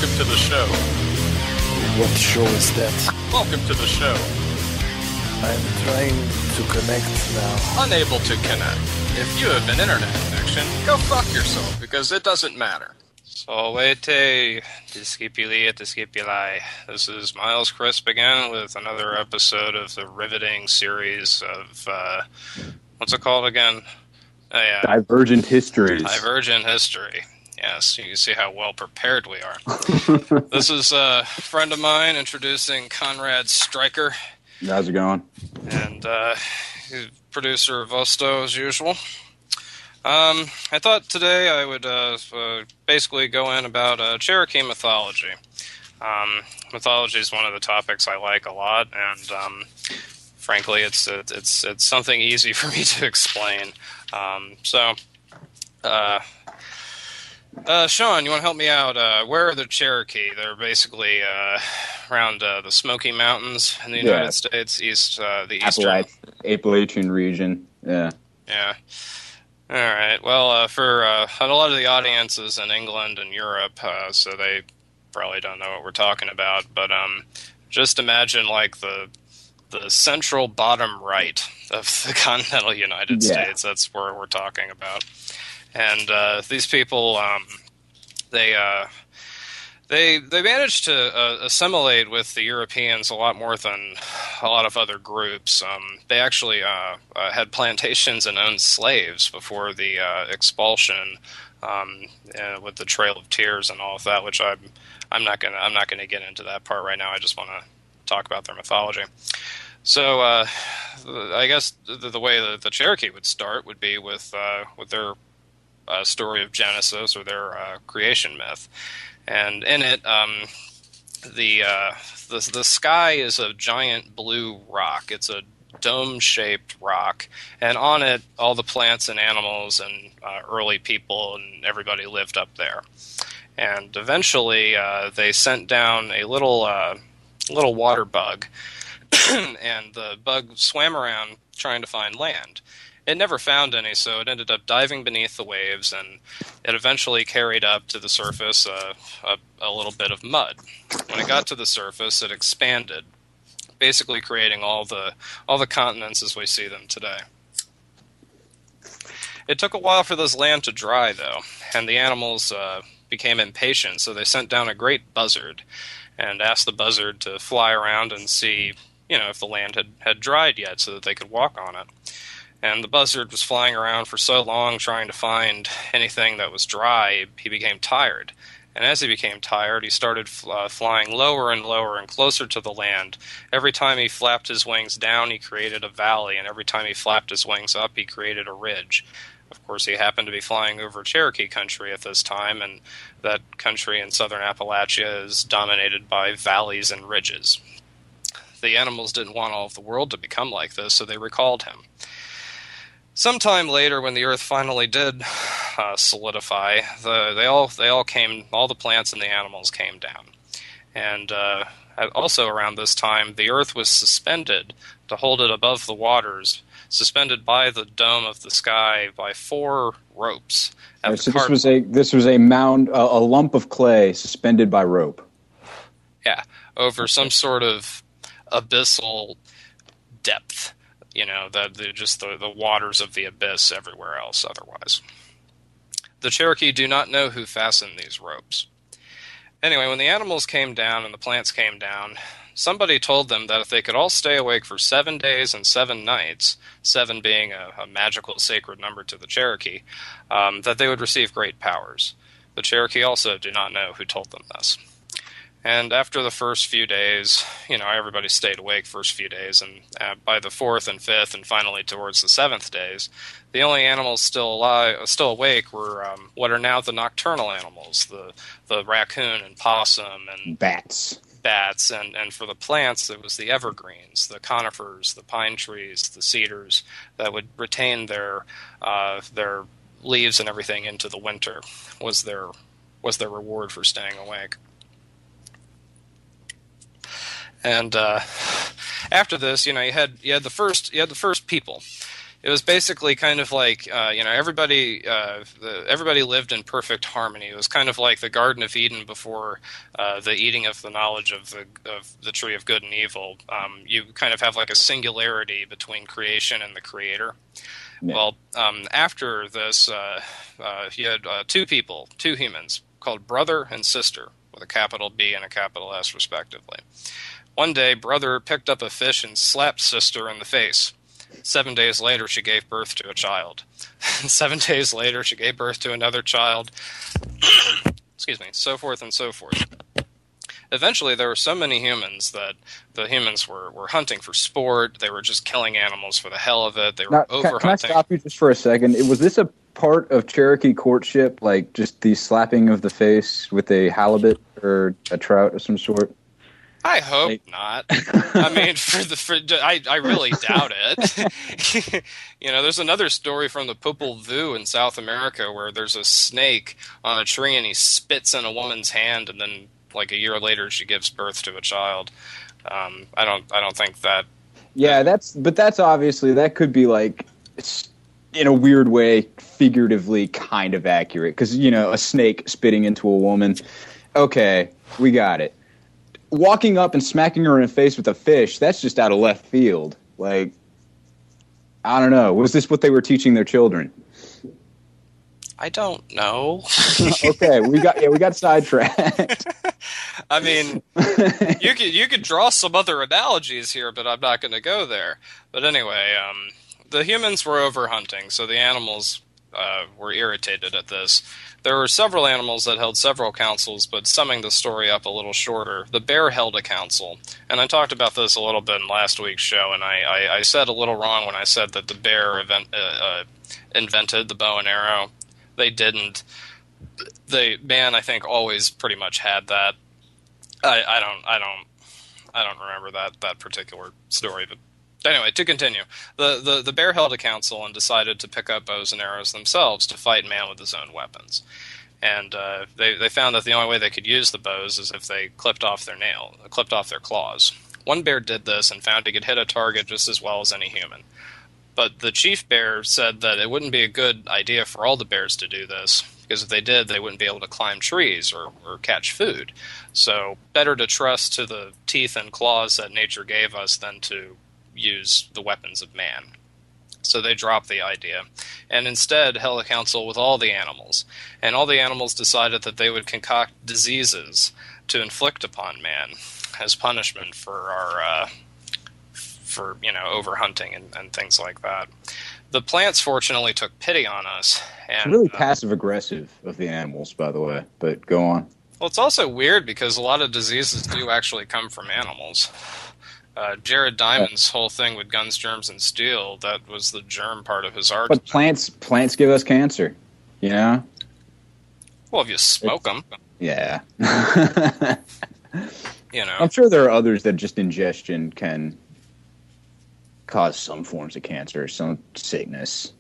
Welcome to the show. What show is that? Welcome to the show. I'm trying to connect now. Unable to connect. If you have an internet connection, go fuck yourself, because it doesn't matter. Salvete, discipuli, discipuli. This is Myles Crisp again with another episode of the riveting series of, what's it called again? Oh, yeah. Divergent Histories. Divergent History. Yes, you can see how well prepared we are. This is a friend of mine introducing Conrad Stryker. How's it going? And he's producer of Vosto, as usual. I thought today I would basically go in about Cherokee mythology. Mythology is one of the topics I like a lot, and frankly, it's something easy for me to explain. Sean, you want to help me out? Where are the Cherokee? They're basically around the Smoky Mountains in the United States, the eastern Appalachian region. Yeah. All right. Well, for a lot of the audiences in England and Europe, so they probably don't know what we're talking about. But just imagine like the central bottom right of the continental United States. That's where we're talking about. And these people, they managed to assimilate with the Europeans a lot more than a lot of other groups. They actually had plantations and owned slaves before the expulsion, with the Trail of Tears and all of that. Which I'm not gonna get into that part right now. I just want to talk about their mythology. So I guess the way the Cherokee would start would be with their story of Genesis, or their creation myth, and in it, the sky is a giant blue rock. It's a dome-shaped rock, and on it, all the plants and animals and early people and everybody lived up there. And eventually, they sent down a little water bug, and the bug swam around trying to find land. It never found any, so it ended up diving beneath the waves, and it eventually carried up to the surface a little bit of mud. When it got to the surface, it expanded, basically creating all the continents as we see them today. It took a while for this land to dry, though, and the animals became impatient, so they sent down a great buzzard and asked the buzzard to fly around and see, if the land had dried yet, so that they could walk on it. And the buzzard was flying around for so long trying to find anything that was dry, he became tired. And as he became tired, he started flying lower and lower and closer to the land. Every time he flapped his wings down, he created a valley, and every time he flapped his wings up, he created a ridge. Of course, he happened to be flying over Cherokee country at this time, and that country in southern Appalachia is dominated by valleys and ridges. The animals didn't want all of the world to become like this, so they recalled him. Sometime later, when the Earth finally did solidify, all the plants and the animals came down. And also around this time, the Earth was suspended to hold it above the waters, suspended by the dome of the sky by 4 ropes. So this was a mound, a lump of clay suspended by rope. Yeah, over some sort of abyssal depth. The waters of the abyss everywhere else otherwise. The Cherokee do not know who fastened these ropes. Anyway, when the animals came down and the plants came down, somebody told them that if they could all stay awake for 7 days and 7 nights, 7 being a magical sacred number to the Cherokee, that they would receive great powers. The Cherokee also do not know who told them this. And after the first few days, everybody stayed awake first few days, and by the 4th and 5th and finally towards the 7th days, the only animals still awake were what are now the nocturnal animals, the raccoon and possum and bats, and for the plants it was the evergreens, the conifers, the pine trees, the cedars that would retain their leaves and everything into the winter was their reward for staying awake. And after this, you had the first people. It was basically kind of like everybody lived in perfect harmony. It was kind of like the Garden of Eden before the eating of the knowledge of the tree of good and evil. You kind of have like a singularity between creation and the creator. Yeah. Well, after this, he had two humans called brother and sister, with a capital B and a capital S respectively. One day, brother picked up a fish and slapped sister in the face. 7 days later, she gave birth to a child. 7 days later, she gave birth to another child. Excuse me, so forth and so forth. Eventually, there were so many humans that the humans were hunting for sport. They were just killing animals for the hell of it. They were overhunting. Can I stop you just for a second? Was this a part of Cherokee courtship, like just the slapping of the face with a halibut or a trout of some sort? I hope not. I mean, I really doubt it. There's another story from the Popol Vuh in South America where there's a snake on a tree and he spits in a woman's hand, and then like a year later she gives birth to a child. I don't think that. Yeah, that's obviously, that could be like, in a weird way, figuratively kind of accurate, because a snake spitting into a woman. Okay, we got it. Walking up and smacking her in the face with a fish, that's just out of left field. Like, I don't know. Was this what they were teaching their children? I don't know. Okay, we got sidetracked. I mean, you could draw some other analogies here, but I'm not going to go there. But anyway, the humans were overhunting, so the animals were irritated at this. There were several animals that held several councils, but summing the story up a little shorter, the bear held a council. And I talked about this a little bit in last week's show, and I said a little wrong when I said that the bear invented the bow and arrow. They didn't. Man, I think, always pretty much had that. I don't remember that particular story, but anyway, to continue, the bear held a council and decided to pick up bows and arrows themselves to fight man with his own weapons. And they found that the only way they could use the bows is if they clipped off their claws. One bear did this and found he could hit a target just as well as any human. But the chief bear said that it wouldn't be a good idea for all the bears to do this, because if they did, they wouldn't be able to climb trees or catch food. So better to trust to the teeth and claws that nature gave us than to use the weapons of man. So they dropped the idea and instead held a council with all the animals. And all the animals decided that they would concoct diseases to inflict upon man as punishment for our overhunting and things like that. The plants fortunately took pity on us. And, it's really passive-aggressive of the animals, by the way, but go on. Well, it's also weird because a lot of diseases do actually come from animals. Jared Diamond's whole thing with guns, germs, and steel, that was the germ part of his argument. But plants give us cancer, Well, if you smoke them. Yeah. you know. I'm sure there are others that just ingestion can cause some forms of cancer, some sickness.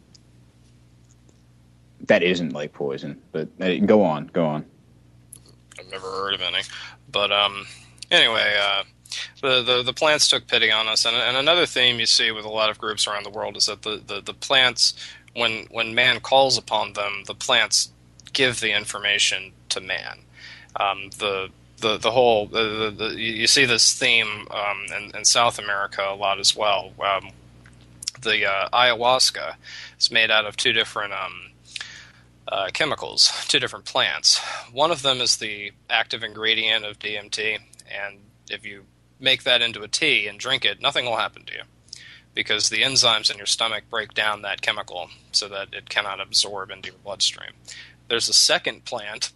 That isn't like poison, but go on. I've never heard of any. But anyway, the plants took pity on us. And another theme you see with a lot of groups around the world is that the plants, when man calls upon them, the plants give the information to man. You see this theme in South America a lot as well. The ayahuasca is made out of two different chemicals, two different plants. One of them is the active ingredient of DMT, and if you make that into a tea and drink it, nothing will happen to you, because the enzymes in your stomach break down that chemical so that it cannot absorb into your bloodstream. There's a second plant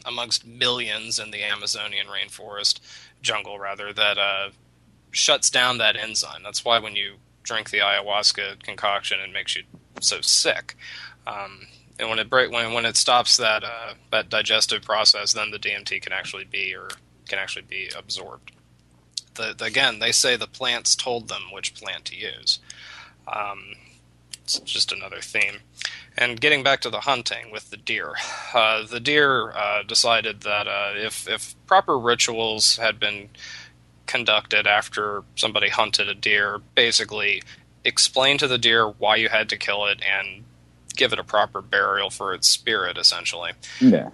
amongst millions in the Amazonian rainforest, jungle rather, that shuts down that enzyme. That's why when you drink the ayahuasca concoction, it makes you so sick. And when it stops that digestive process, then the DMT can actually be absorbed. Again, they say the plants told them which plant to use. It's just another theme. And getting back to the hunting with the deer decided that if proper rituals had been conducted after somebody hunted a deer, basically explain to the deer why you had to kill it and give it a proper burial for its spirit, essentially. Yeah.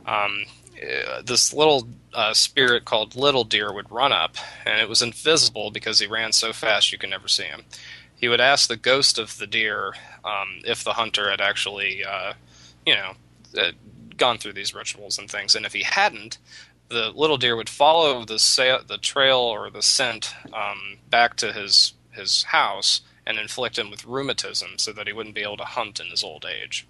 This little spirit called Little Deer would run up, and it was invisible because he ran so fast you could never see him. He would ask the ghost of the deer if the hunter had actually, gone through these rituals and things, and if he hadn't, the little deer would follow the trail or the scent back to his house and inflict him with rheumatism so that he wouldn't be able to hunt in his old age.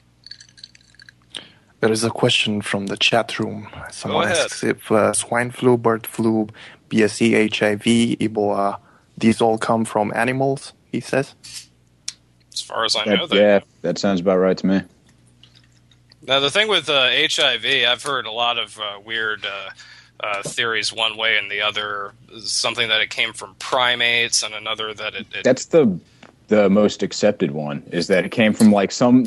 There is a question from the chat room. Someone Go ahead. asks if swine flu, bird flu, BSE, HIV, Ebola, these all come from animals, he says. As far as I know, that sounds about right to me. Now, the thing with HIV, I've heard a lot of weird theories one way and the other. Something that it came from primates, and another that it That's the most accepted one, is that it came from like some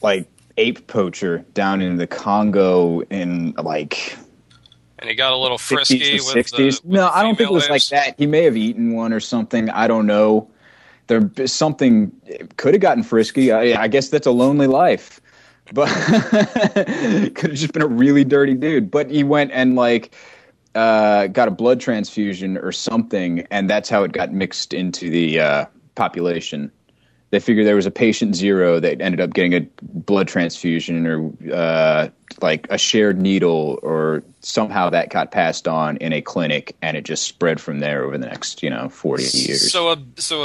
like ape poacher down in the Congo in like. And he got a little frisky 50s with 60s. the No, I don't think it was female like apes. that. He may have eaten one or something. I don't know. There something could have gotten frisky. I guess that's a lonely life, but could have just been a really dirty dude. But he went and like got a blood transfusion or something, and that's how it got mixed into the population. They figured there was a patient zero that ended up getting a blood transfusion or like a shared needle, or somehow that got passed on in a clinic, and it just spread from there over the next 40 years. So a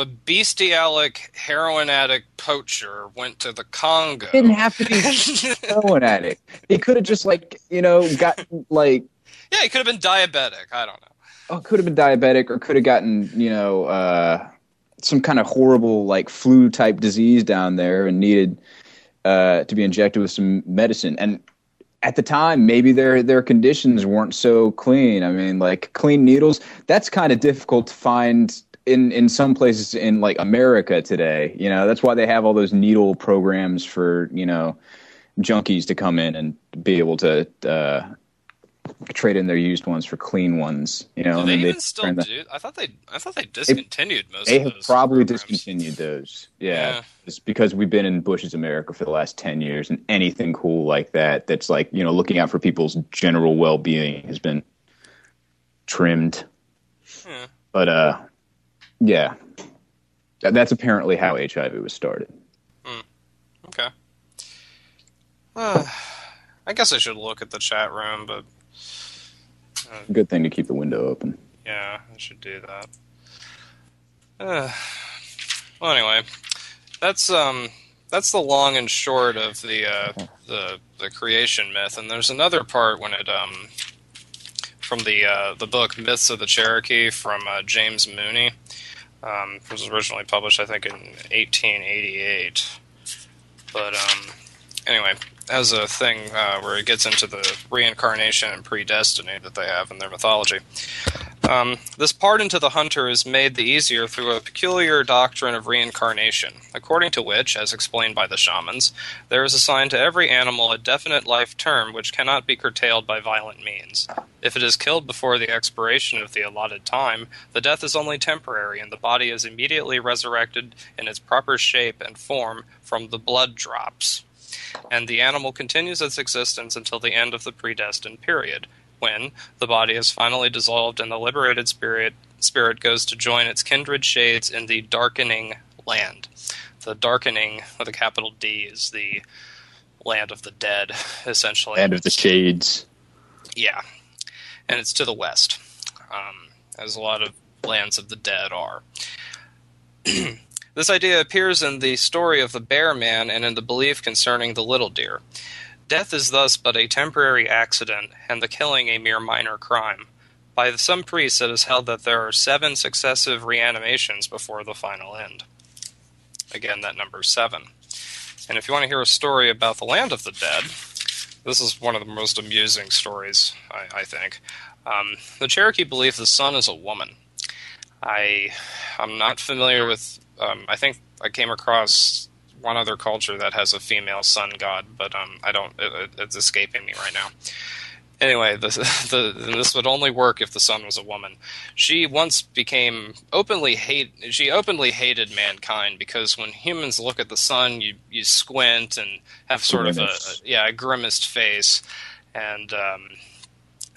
bestialic heroin addict poacher went to the Congo. Didn't have to be heroin addict. He could have just got like. Yeah, he could have been diabetic. I don't know. Oh, could have been diabetic, or could have gotten some kind of horrible like flu type disease down there and needed to be injected with some medicine. And at the time, maybe their conditions weren't so clean. I mean, like clean needles, that's kind of difficult to find in some places in like America today. That's why they have all those needle programs for, junkies to come in and be able to trade in their used ones for clean ones. Do they even still do? I thought they discontinued most of those. They have probably programs. discontinued those. Yeah. It's because we've been in Bush's America for the last 10 years, and anything cool like that's like, looking out for people's general well-being has been trimmed. Yeah. But, yeah. That's apparently how HIV was started. Okay. I guess I should look at the chat room, but Good thing to keep the window open. yeah, I should do that. Well, anyway, that's the long and short of the creation myth, and there's another part when it from the book Myths of the Cherokee from James Mooney, which was originally published I think in 1888. But anyway, as a thing where it gets into the reincarnation and predestiny that they have in their mythology. This pardon to the hunter is made the easier through a peculiar doctrine of reincarnation, according to which, as explained by the shamans, there is assigned to every animal a definite life term which cannot be curtailed by violent means. If it is killed before the expiration of the allotted time, the death is only temporary, and the body is immediately resurrected in its proper shape and form from the blood drops. And the animal continues its existence until the end of the predestined period, when the body is finally dissolved and the liberated spirit goes to join its kindred shades in the darkening land. The darkening, with a capital D, is the land of the dead, essentially. Land of the shades. Yeah. And it's to the west, as a lot of lands of the dead are. This idea appears in the story of the bear man and in the belief concerning the little deer. Death is thus but a temporary accident, and the killing a mere minor crime. By some priests it is held that there are 7 successive reanimations before the final end. Again, that number 7. And if you want to hear a story about the land of the dead, this is one of the most amusing stories, I think. The Cherokee believe the sun is a woman. I'm not familiar with... I think I came across one other culture that has a female sun god, but I don't. It's escaping me right now. Anyway, this would only work if the son was a woman. She once openly hated mankind because when humans look at the sun, you squint and have sort of a grimaced face, and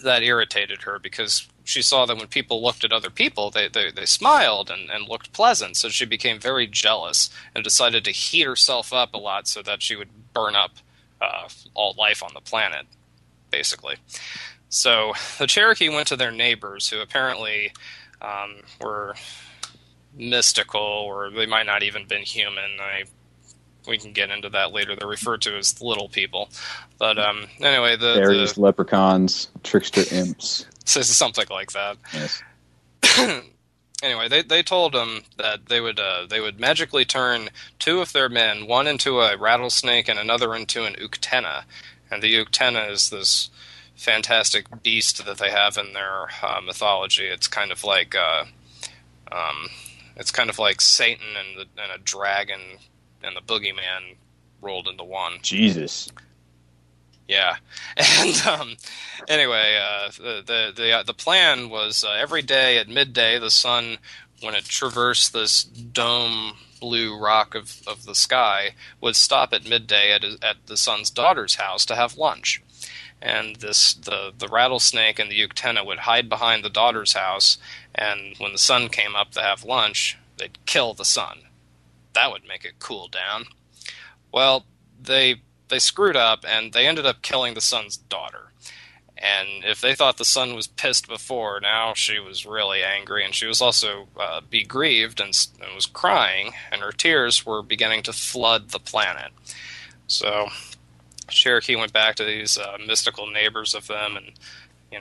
that irritated her because she saw that when people looked at other people, they smiled and looked pleasant. So she became very jealous and decided to heat herself up a lot so that she would burn up all life on the planet, basically. So the Cherokee went to their neighbors, who apparently were mystical, or they might not even been human. We can get into that later. They're referred to as little people. But anyway, fairies, leprechauns, trickster imps. Something like that. Yes. Anyway, they told them that they would magically turn two of their men, one into a rattlesnake and another into an uktena. And the uktena is this fantastic beast that they have in their mythology. It's kind of like Satan and a dragon and the boogeyman rolled into one. Jesus. Yeah, and anyway, the plan was every day at midday, the sun, when it traversed this dome blue rock of the sky, would stop at midday at the sun's daughter's house to have lunch. And the rattlesnake and the uktena would hide behind the daughter's house, and when the sun came up to have lunch, they'd kill the sun. That would make it cool down. Well, they screwed up, and they ended up killing the sun's daughter. And if they thought the sun was pissed before, now she was really angry, and she was also begrieved and was crying, and her tears were beginning to flood the planet. So Cherokee went back to these mystical neighbors of them and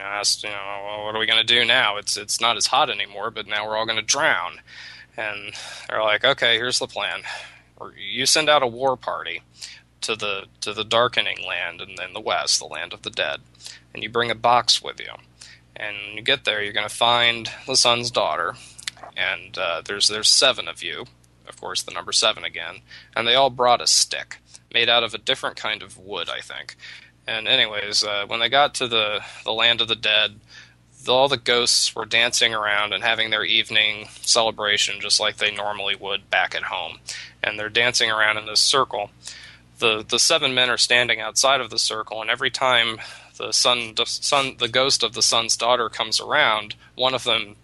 asked, well, what are we going to do now? It's not as hot anymore, but now we're all going to drown. And they're like, okay, here's the plan. You send out a war party to the darkening land in the west, the land of the dead, and you bring a box with you. And when you get there, you're going to find the sun's daughter, and there's 7 of you, of course, the number 7 again, and they all brought a stick made out of a different kind of wood, I think. And anyways, when they got to the land of the dead, all the ghosts were dancing around and having their evening celebration just like they normally would back at home. And they're dancing around in this circle. The 7 men are standing outside of the circle, and every time the ghost of the sun's daughter comes around, one of them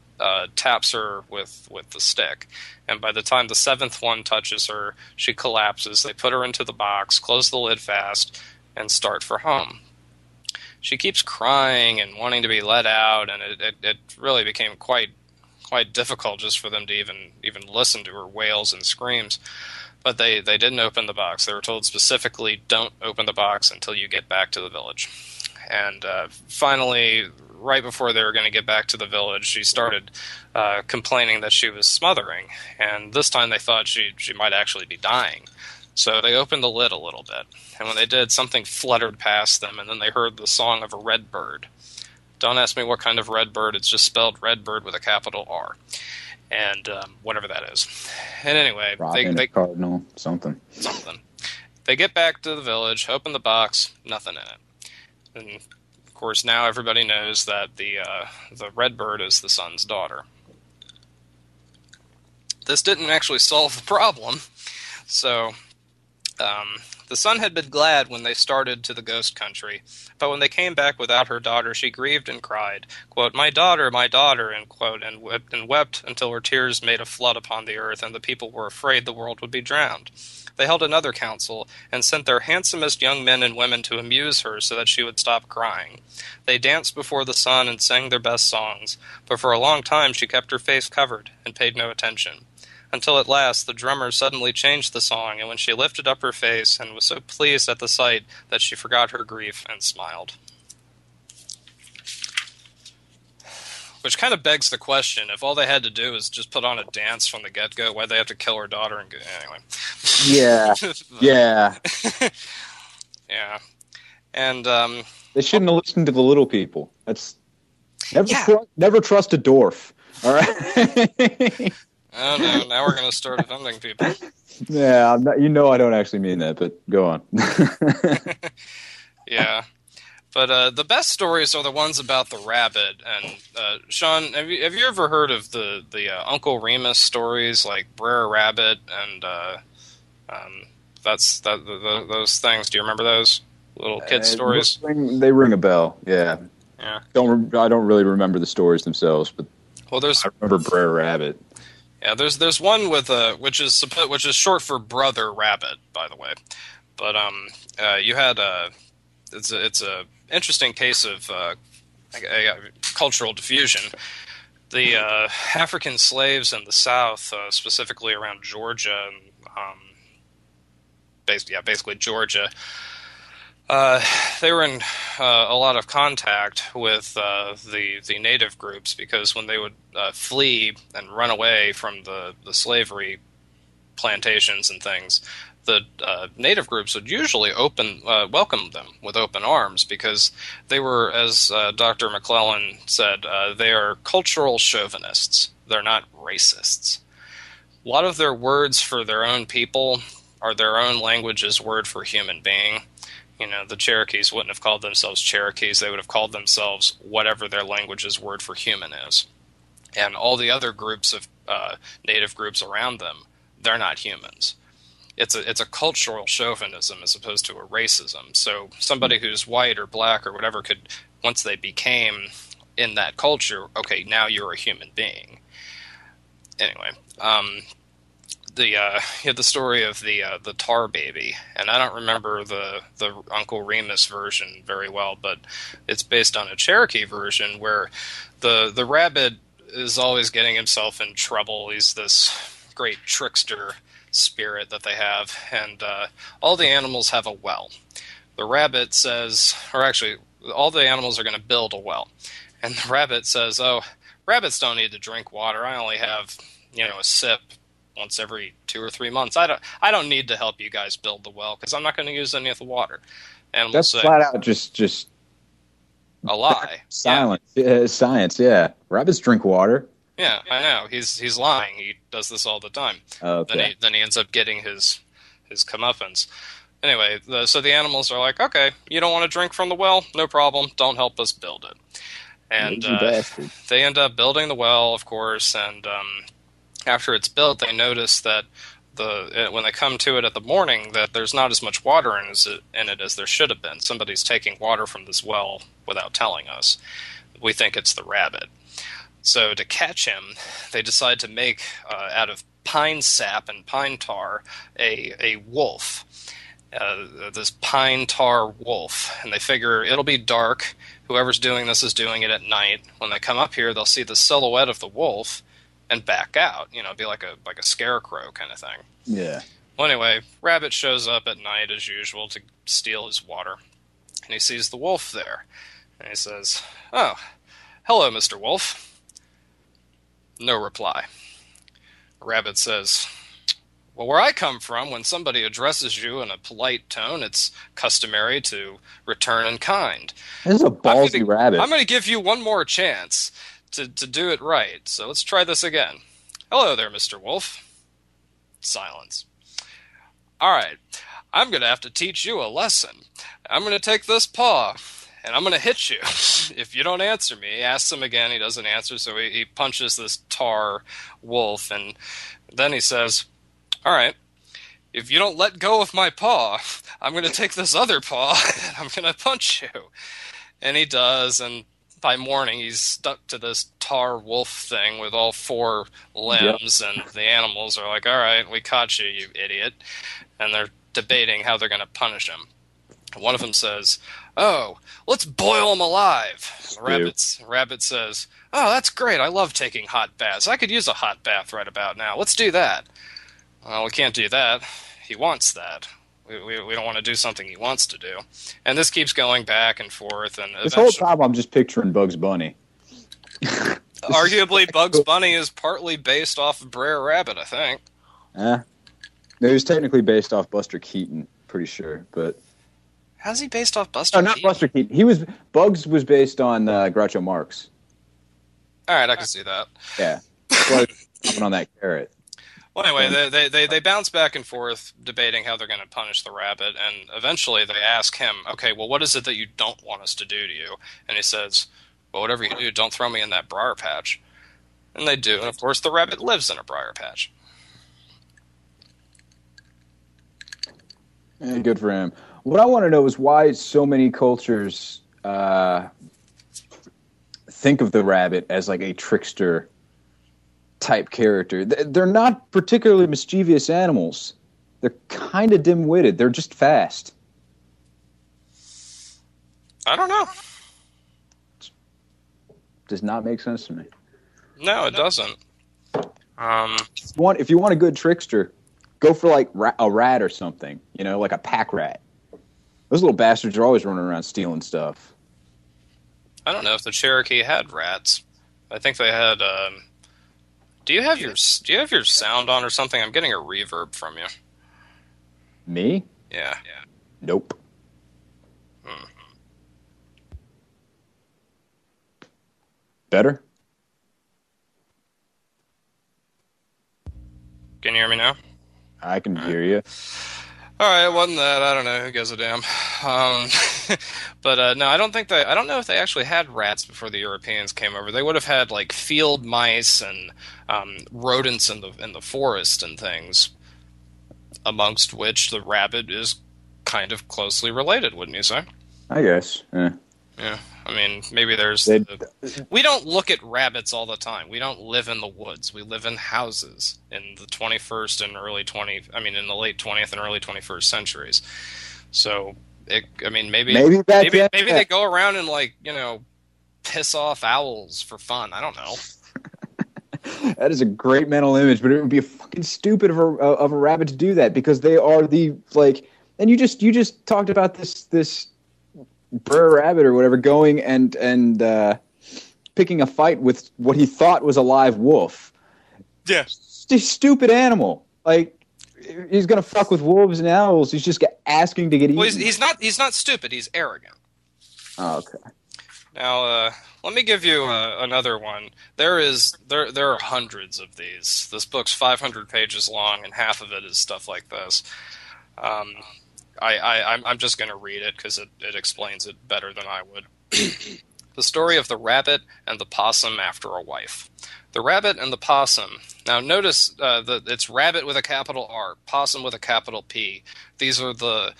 taps her with the stick. And by the time the 7th one touches her, she collapses. They put her into the box, close the lid fast, and start for home. She keeps crying and wanting to be let out, and it really became quite difficult just for them to even listen to her wails and screams. But they didn't open the box. They were told specifically, don't open the box until you get back to the village. And finally, right before they were going to get back to the village, she started complaining that she was smothering. And this time they thought she might actually be dying. So they opened the lid a little bit. And when they did, something fluttered past them, and then they heard the song of a red bird. Don't ask me what kind of red bird. It's just spelled red bird with a capital R. And whatever that is. And anyway, they cardinal, something. They get back to the village, open the box, nothing in it. And of course, now everybody knows that the red bird is the sun's daughter. This didn't actually solve the problem. So the sun had been glad when they started to the ghost country, but when they came back without her daughter, she grieved and cried, quote, my daughter, end quote, and wept until her tears made a flood upon the earth, and the people were afraid the world would be drowned. They held another council and sent their handsomest young men and women to amuse her so that she would stop crying. They danced before the sun and sang their best songs, but for a long time she kept her face covered and paid no attention. Until at last the drummer suddenly changed the song, and when she lifted up her face and was so pleased at the sight that she forgot her grief and smiled. Which kind of begs the question, if all they had to do is just put on a dance from the get-go, why'd they have to kill her daughter? And anyway. Yeah. Yeah. Yeah. And they shouldn't have listened to the little people. That's never trust a dwarf. All right. Oh no! Now we're going to start offending people. Yeah, I don't actually mean that, but go on. Yeah, But the best stories are the ones about the rabbit. And Sean, have you ever heard of the Uncle Remus stories, like Brer Rabbit and those things? Do you remember those little kid stories? They ring a bell. Yeah. Yeah. I don't really remember the stories themselves, but I remember Brer Rabbit. Yeah, there's one with which is short for Brother Rabbit, by the way. But you had it's a interesting case of a cultural diffusion. The African slaves in the South, specifically around Georgia, basically Georgia, they were in a lot of contact with the native groups, because when they would flee and run away from the slavery plantations and things, the native groups would usually welcome them with open arms, because they were, as Dr. McClellan said, they are cultural chauvinists. They're not racists. A lot of their words for their own people are their own language's word for human being. You know, the Cherokees wouldn't have called themselves Cherokees. They would have called themselves whatever their language's word for human is. And all the other groups of native groups around them, they're not humans. It's a cultural chauvinism as opposed to a racism. So somebody who's white or black or whatever could, once they became in that culture, okay, now you're a human being. Anyway, the story of the tar baby, and I don't remember the Uncle Remus version very well, but it's based on a Cherokee version where the rabbit is always getting himself in trouble. He's this great trickster spirit that they have, and all the animals have a well. The rabbit says, or actually, all the animals are going to build a well, and the rabbit says, "Oh, rabbits don't need to drink water. I only have, a sip once every 2 or 3 months. I don't need to help you guys build the well because I'm not going to use any of the water." And that's flat out just a lie. Silence. Yeah. Science. Yeah, rabbits drink water. Yeah, I know. He's lying. He does this all the time. Okay. Then he ends up getting his comeuppance. Anyway, so the animals are like, okay, you don't want to drink from the well? No problem. Don't help us build it. And they end up building the well, of course, and after it's built, they notice that when they come to it at the morning, that there's not as much water in it as there should have been. Somebody's taking water from this well without telling us. We think it's the rabbit. So to catch him, they decide to make, out of pine sap and pine tar, a wolf. This pine tar wolf. And they figure it'll be dark. Whoever's doing this is doing it at night. When they come up here, they'll see the silhouette of the wolf and back out. Be like a scarecrow kind of thing. Yeah. Well, anyway, rabbit shows up at night as usual to steal his water. And he sees the wolf there. And he says, "Oh, hello, Mr. Wolf." No reply. Rabbit says, "Well, where I come from, when somebody addresses you in a polite tone, it's customary to return in kind. This is a ballsy rabbit. I'm going to give you one more chance to do it right, so let's try this again. Hello there, Mr. Wolf." Silence. "All right, I'm going to have to teach you a lesson. I'm going to take this paw, and I'm going to hit you if you don't answer me." He asks him again. He doesn't answer, so he punches this tar wolf, and then he says, "All right, if you don't let go of my paw, I'm going to take this other paw, and I'm going to punch you." And he does, and by morning he's stuck to this tar wolf thing with all 4 limbs, and the animals are like, "All right, we caught you, you idiot." And they're debating how they're going to punish him. One of them says, "Oh, let's boil him alive." The rabbit says, "Oh, that's great. I love taking hot baths. I could use a hot bath right about now. Let's do that." "Well, we can't do that. He wants that. We don't want to do something he wants to do." And this keeps going back and forth. And this whole time I'm just picturing Bugs Bunny. Arguably, Bugs Bunny is partly based off of Brer Rabbit, I think. It was technically based off Buster Keaton, pretty sure, but... How's he based off Buster Keaton? No, not Buster Keaton. Bugs was based on Groucho Marx. All right, I can see that. Yeah. That's why on that carrot. Well, anyway, they bounce back and forth debating how they're going to punish the rabbit, and eventually they ask him, okay, well, what is it that you don't want us to do to you? And he says, well, whatever you do, don't throw me in that briar patch. And they do, and of course the rabbit lives in a briar patch. Good for him. What I want to know is why so many cultures think of the rabbit as like a trickster type character. They're not particularly mischievous animals. They're kind of dim-witted. They're just fast. I don't know. Does not make sense to me. No, it doesn't. If you want a good trickster, go for like a rat or something. You know, like a pack rat. Those little bastards are always running around stealing stuff. I don't know if the Cherokee had rats. I think they had. Do you have your sound on or something? I'm getting a reverb from you. Me? Yeah. Nope. Better? Can you hear me now? I can hear you. All right, it wasn't that. I don't know. Who gives a damn? But no, I don't know if they actually had rats before the Europeans came over. They would have had like field mice and rodents in the forest and things, amongst which the rabbit is kind of closely related, wouldn't you say? I guess. Yeah. I mean, maybe there's. We don't look at rabbits all the time. We don't live in the woods. We live in houses in the 21st and in the late 20th and early 21st centuries. So, maybe they go around and piss off owls for fun. I don't know. That is a great mental image, but it would be fucking stupid of a rabbit to do that because they are And you just talked about this Brer Rabbit or whatever going and picking a fight with what he thought was a live wolf. Yeah. Stupid animal. Like, he's going to fuck with wolves and owls. He's just asking to get eaten. Well, he's not stupid. He's arrogant. Oh, okay. Now, let me give you another one. There are hundreds of these. This book's 500 pages long, and half of it is stuff like this. I'm just going to read it because it explains it better than I would. The story of the rabbit and the possum after a wife. The rabbit and the possum. Now notice that it's rabbit with a capital R, possum with a capital P. These are the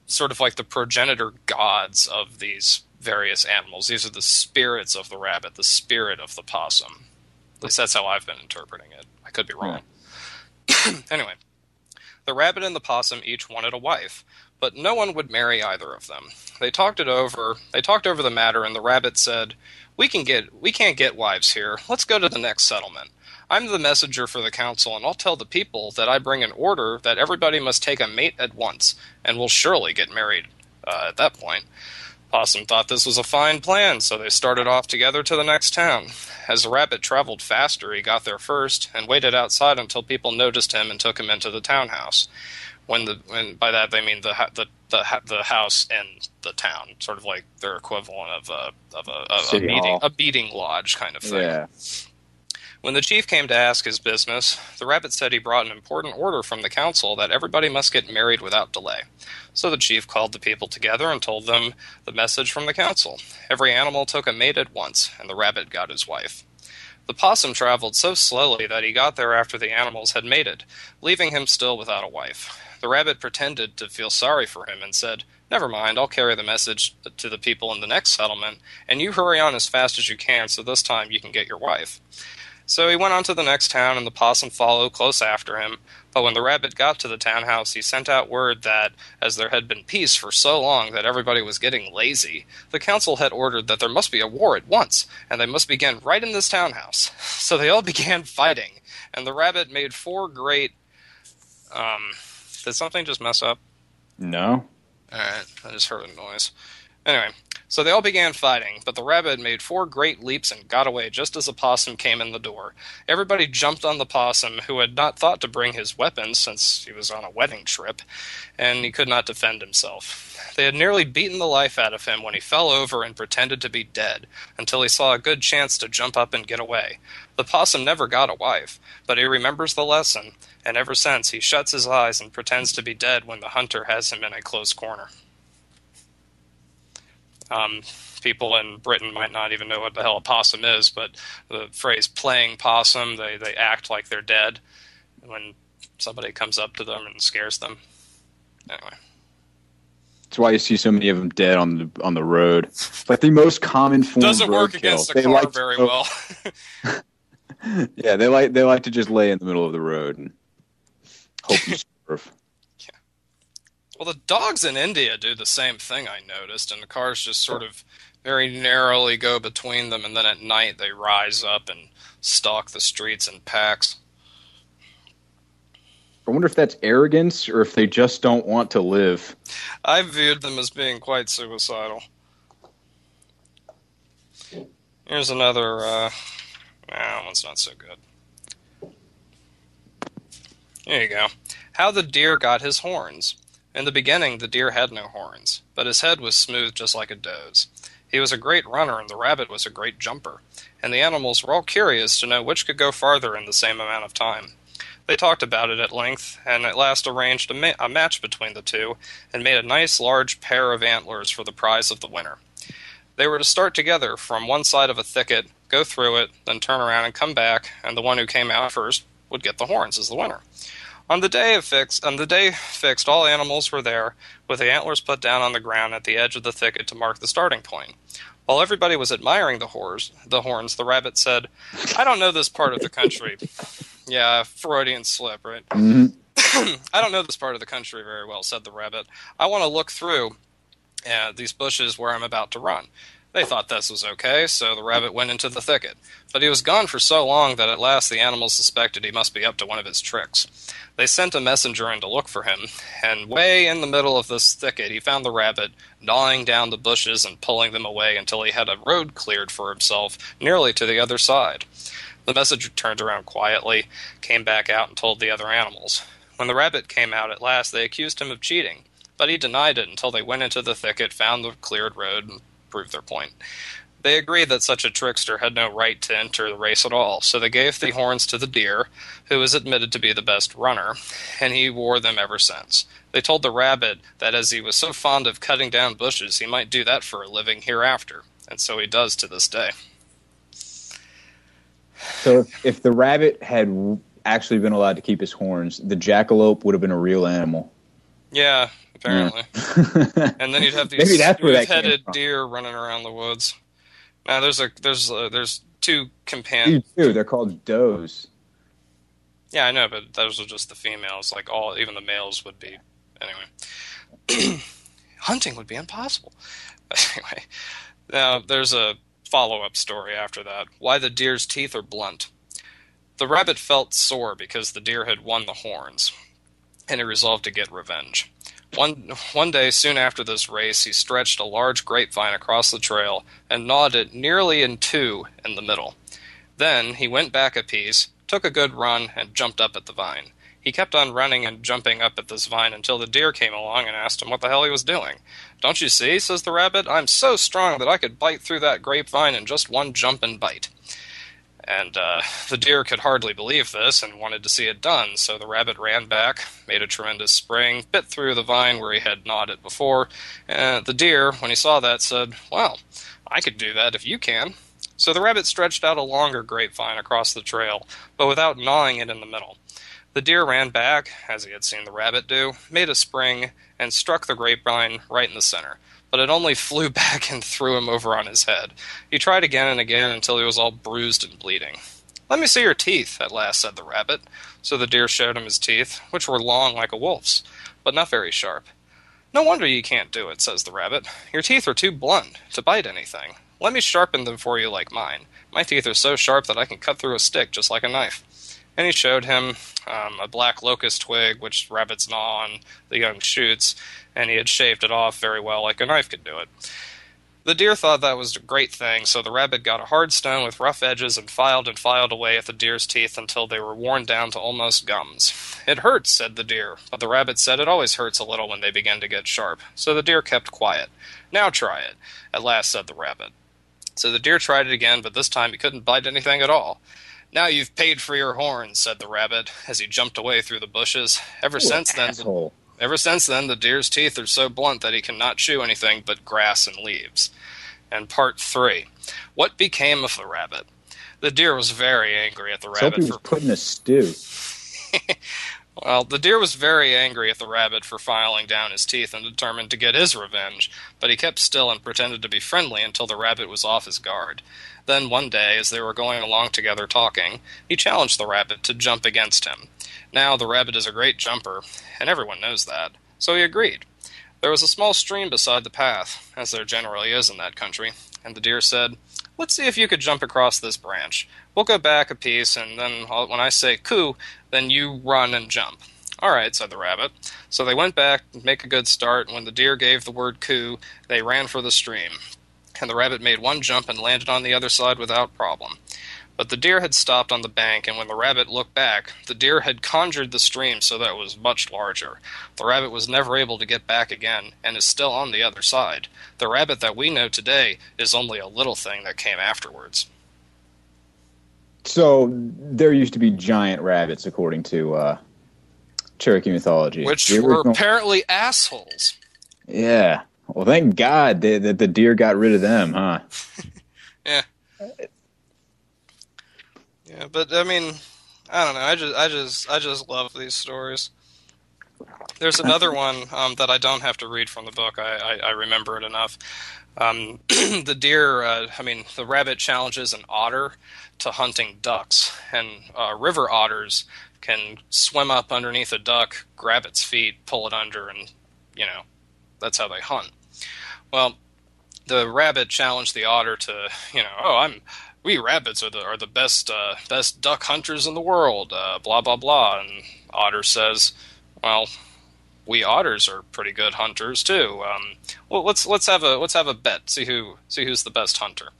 sort of like the progenitor gods of these various animals. These are the spirits of the rabbit, the spirit of the possum. At least that's how I've been interpreting it. I could be wrong. Anyway. The rabbit and the possum each wanted a wife, but no one would marry either of them. They talked over the matter, and the rabbit said, We can't get wives here. Let's go to the next settlement. I'm the messenger for the council, and I'll tell the people that I bring an order that everybody must take a mate at once, and will surely get married at that point. Possum thought this was a fine plan, so they started off together to the next town. As the rabbit traveled faster, he got there first, and waited outside until people noticed him and took him into the townhouse. When by that they mean the house in the town, sort of like their equivalent of a meeting lodge kind of thing. Yeah. When the chief came to ask his business, the rabbit said he brought an important order from the council that everybody must get married without delay. So the chief called the people together and told them the message from the council. Every animal took a mate at once, and the rabbit got his wife. The possum traveled so slowly that he got there after the animals had mated, leaving him still without a wife. The rabbit pretended to feel sorry for him and said, Never mind, I'll carry the message to the people in the next settlement, and you hurry on as fast as you can so this time you can get your wife. So he went on to the next town, and the possum followed close after him. But when the rabbit got to the townhouse, he sent out word that, as there had been peace for so long that everybody was getting lazy, the council had ordered that there must be a war at once, and they must begin right in this townhouse. So they all began fighting, and the rabbit made 4 great... Did something just mess up? No. Alright, I just heard a noise. Anyway, So they all began fighting, but the rabbit made 4 great leaps and got away just as the possum came in the door. Everybody jumped on the possum, who had not thought to bring his weapons since he was on a wedding trip, and he could not defend himself. They had nearly beaten the life out of him when he fell over and pretended to be dead, until he saw a good chance to jump up and get away. The possum never got a wife, but he remembers the lesson, and ever since he shuts his eyes and pretends to be dead when the hunter has him in a close corner. People in Britain might not even know what the hell a possum is, but the phrase playing possum, they act like they're dead when somebody comes up to them and scares them. Anyway. That's why you see so many of them dead on the road. It's like the most common form Doesn't of work roadkill. against a car very well. Yeah, they like to just lay in the middle of the road and hope you survive. Yeah. Well, the dogs in India do the same thing, I noticed, and the cars just sort of very narrowly go between them, and then at night they rise up and stalk the streets in packs. I wonder if that's arrogance or if they just don't want to live. I viewed them as being quite suicidal. Here's another, that one's not so good. Here you go. How the deer got his horns. In the beginning, the deer had no horns, but his head was smooth just like a doe's. He was a great runner, and the rabbit was a great jumper, and the animals were all curious to know which could go farther in the same amount of time. They talked about it at length, and at last arranged a match between the two, and made a nice large pair of antlers for the prize of the winner. They were to start together from one side of a thicket, go through it, then turn around and come back, and the one who came out first would get the horns as the winner. On the day fixed, all animals were there, with the antlers put down on the ground at the edge of the thicket to mark the starting point. While everybody was admiring the horns, the rabbit said, "I don't know this part of the country." Yeah, Freudian slip, right? Mm-hmm. "I don't know this part of the country very well," said the rabbit. "I want to look through these bushes where I'm about to run." They thought this was okay, so the rabbit went into the thicket. But he was gone for so long that at last the animals suspected he must be up to one of his tricks. They sent a messenger in to look for him, and way in the middle of this thicket he found the rabbit, gnawing down the bushes and pulling them away until he had a road cleared for himself nearly to the other side. The messenger turned around quietly, came back out, and told the other animals. When the rabbit came out at last, they accused him of cheating, but he denied it until they went into the thicket, found the cleared road, and proved their point. They agreed that such a trickster had no right to enter the race at all, so they gave the horns to the deer, who was admitted to be the best runner, and he wore them ever since. They told the rabbit that as he was so fond of cutting down bushes, he might do that for a living hereafter, and so he does to this day. So if the rabbit had actually been allowed to keep his horns, the jackalope would have been a real animal. Yeah, apparently. Yeah. And then you'd have Maybe these that's where that came headed from. deer running around the woods. Now there's two companions. Too, they're called does. Yeah, I know, but those are just the females. Like even the males would be. Anyway, hunting would be impossible. But anyway, now there's a follow-up story after that. Why the deer's teeth are blunt. The rabbit felt sore because the deer had won the horns, and he resolved to get revenge. One day, soon after this race, he stretched a large grapevine across the trail and gnawed it nearly in two in the middle. Then he went back a piece, took a good run, and jumped up at the vine. He kept on running and jumping up at this vine until the deer came along and asked him what the hell he was doing. "Don't you see," says the rabbit, "I'm so strong that I could bite through that grapevine in just one jump and bite." And the deer could hardly believe this and wanted to see it done, so the rabbit ran back, made a tremendous spring, bit through the vine where he had gnawed it before, and the deer, when he saw that, said, "Well, I could do that if you can." So the rabbit stretched out a longer grapevine across the trail, but without gnawing it in the middle. The deer ran back, as he had seen the rabbit do, made a spring, and struck the grapevine right in the center. But it only flew back and threw him over on his head. He tried again and again until he was all bruised and bleeding. "Let me see your teeth," at last said the rabbit. So the deer showed him his teeth, which were long like a wolf's, but not very sharp. "No wonder you can't do it," says the rabbit. "Your teeth are too blunt to bite anything. Let me sharpen them for you like mine. My teeth are so sharp that I can cut through a stick just like a knife." And he showed him a black locust twig, which rabbits gnaw on the young shoots, and he had shaved it off very well like a knife could do it. The deer thought that was a great thing, so the rabbit got a hard stone with rough edges and filed away at the deer's teeth until they were worn down to almost gums. "It hurts," said the deer, but the rabbit said it always hurts a little when they begin to get sharp, so the deer kept quiet. "Now try it," at last said the rabbit. So the deer tried it again, but this time he couldn't bite anything at all. "Now you've paid for your horns," said the rabbit, as he jumped away through the bushes. Ever since then, the deer's teeth are so blunt that he cannot chew anything but grass and leaves. And part 3. What became of the rabbit? The deer was very angry at the rabbit. Sophie was put in a stew. Well, the deer was very angry at the rabbit for filing down his teeth and determined to get his revenge, but he kept still and pretended to be friendly until the rabbit was off his guard. Then one day, as they were going along together talking, he challenged the rabbit to jump against him. Now the rabbit is a great jumper, and everyone knows that, so he agreed. There was a small stream beside the path, as there generally is in that country, and the deer said, "Let's see if you could jump across this branch. We'll go back a piece, and then when I say coo, then you run and jump." "All right," said the rabbit. So they went back to make a good start, and when the deer gave the word coo, they ran for the stream. And the rabbit made one jump and landed on the other side without problem. But the deer had stopped on the bank, and when the rabbit looked back, the deer had conjured the stream so that it was much larger. The rabbit was never able to get back again, and is still on the other side. The rabbit that we know today is only a little thing that came afterwards. So there used to be giant rabbits, according to Cherokee mythology. Which were apparently assholes. Yeah. Well, thank God that the deer got rid of them, huh? Yeah. Yeah, but I mean, I don't know. I just love these stories. There's another one that I don't have to read from the book. I remember it enough. The deer, the rabbit challenges an otter to hunting ducks, and river otters can swim up underneath a duck, grab its feet, pull it under, and that's how they hunt. Well, the rabbit challenged the otter to, we rabbits are the best duck hunters in the world, blah blah blah. And otter says, "Well, we otters are pretty good hunters too. Well, let's have a bet. See who's the best hunter."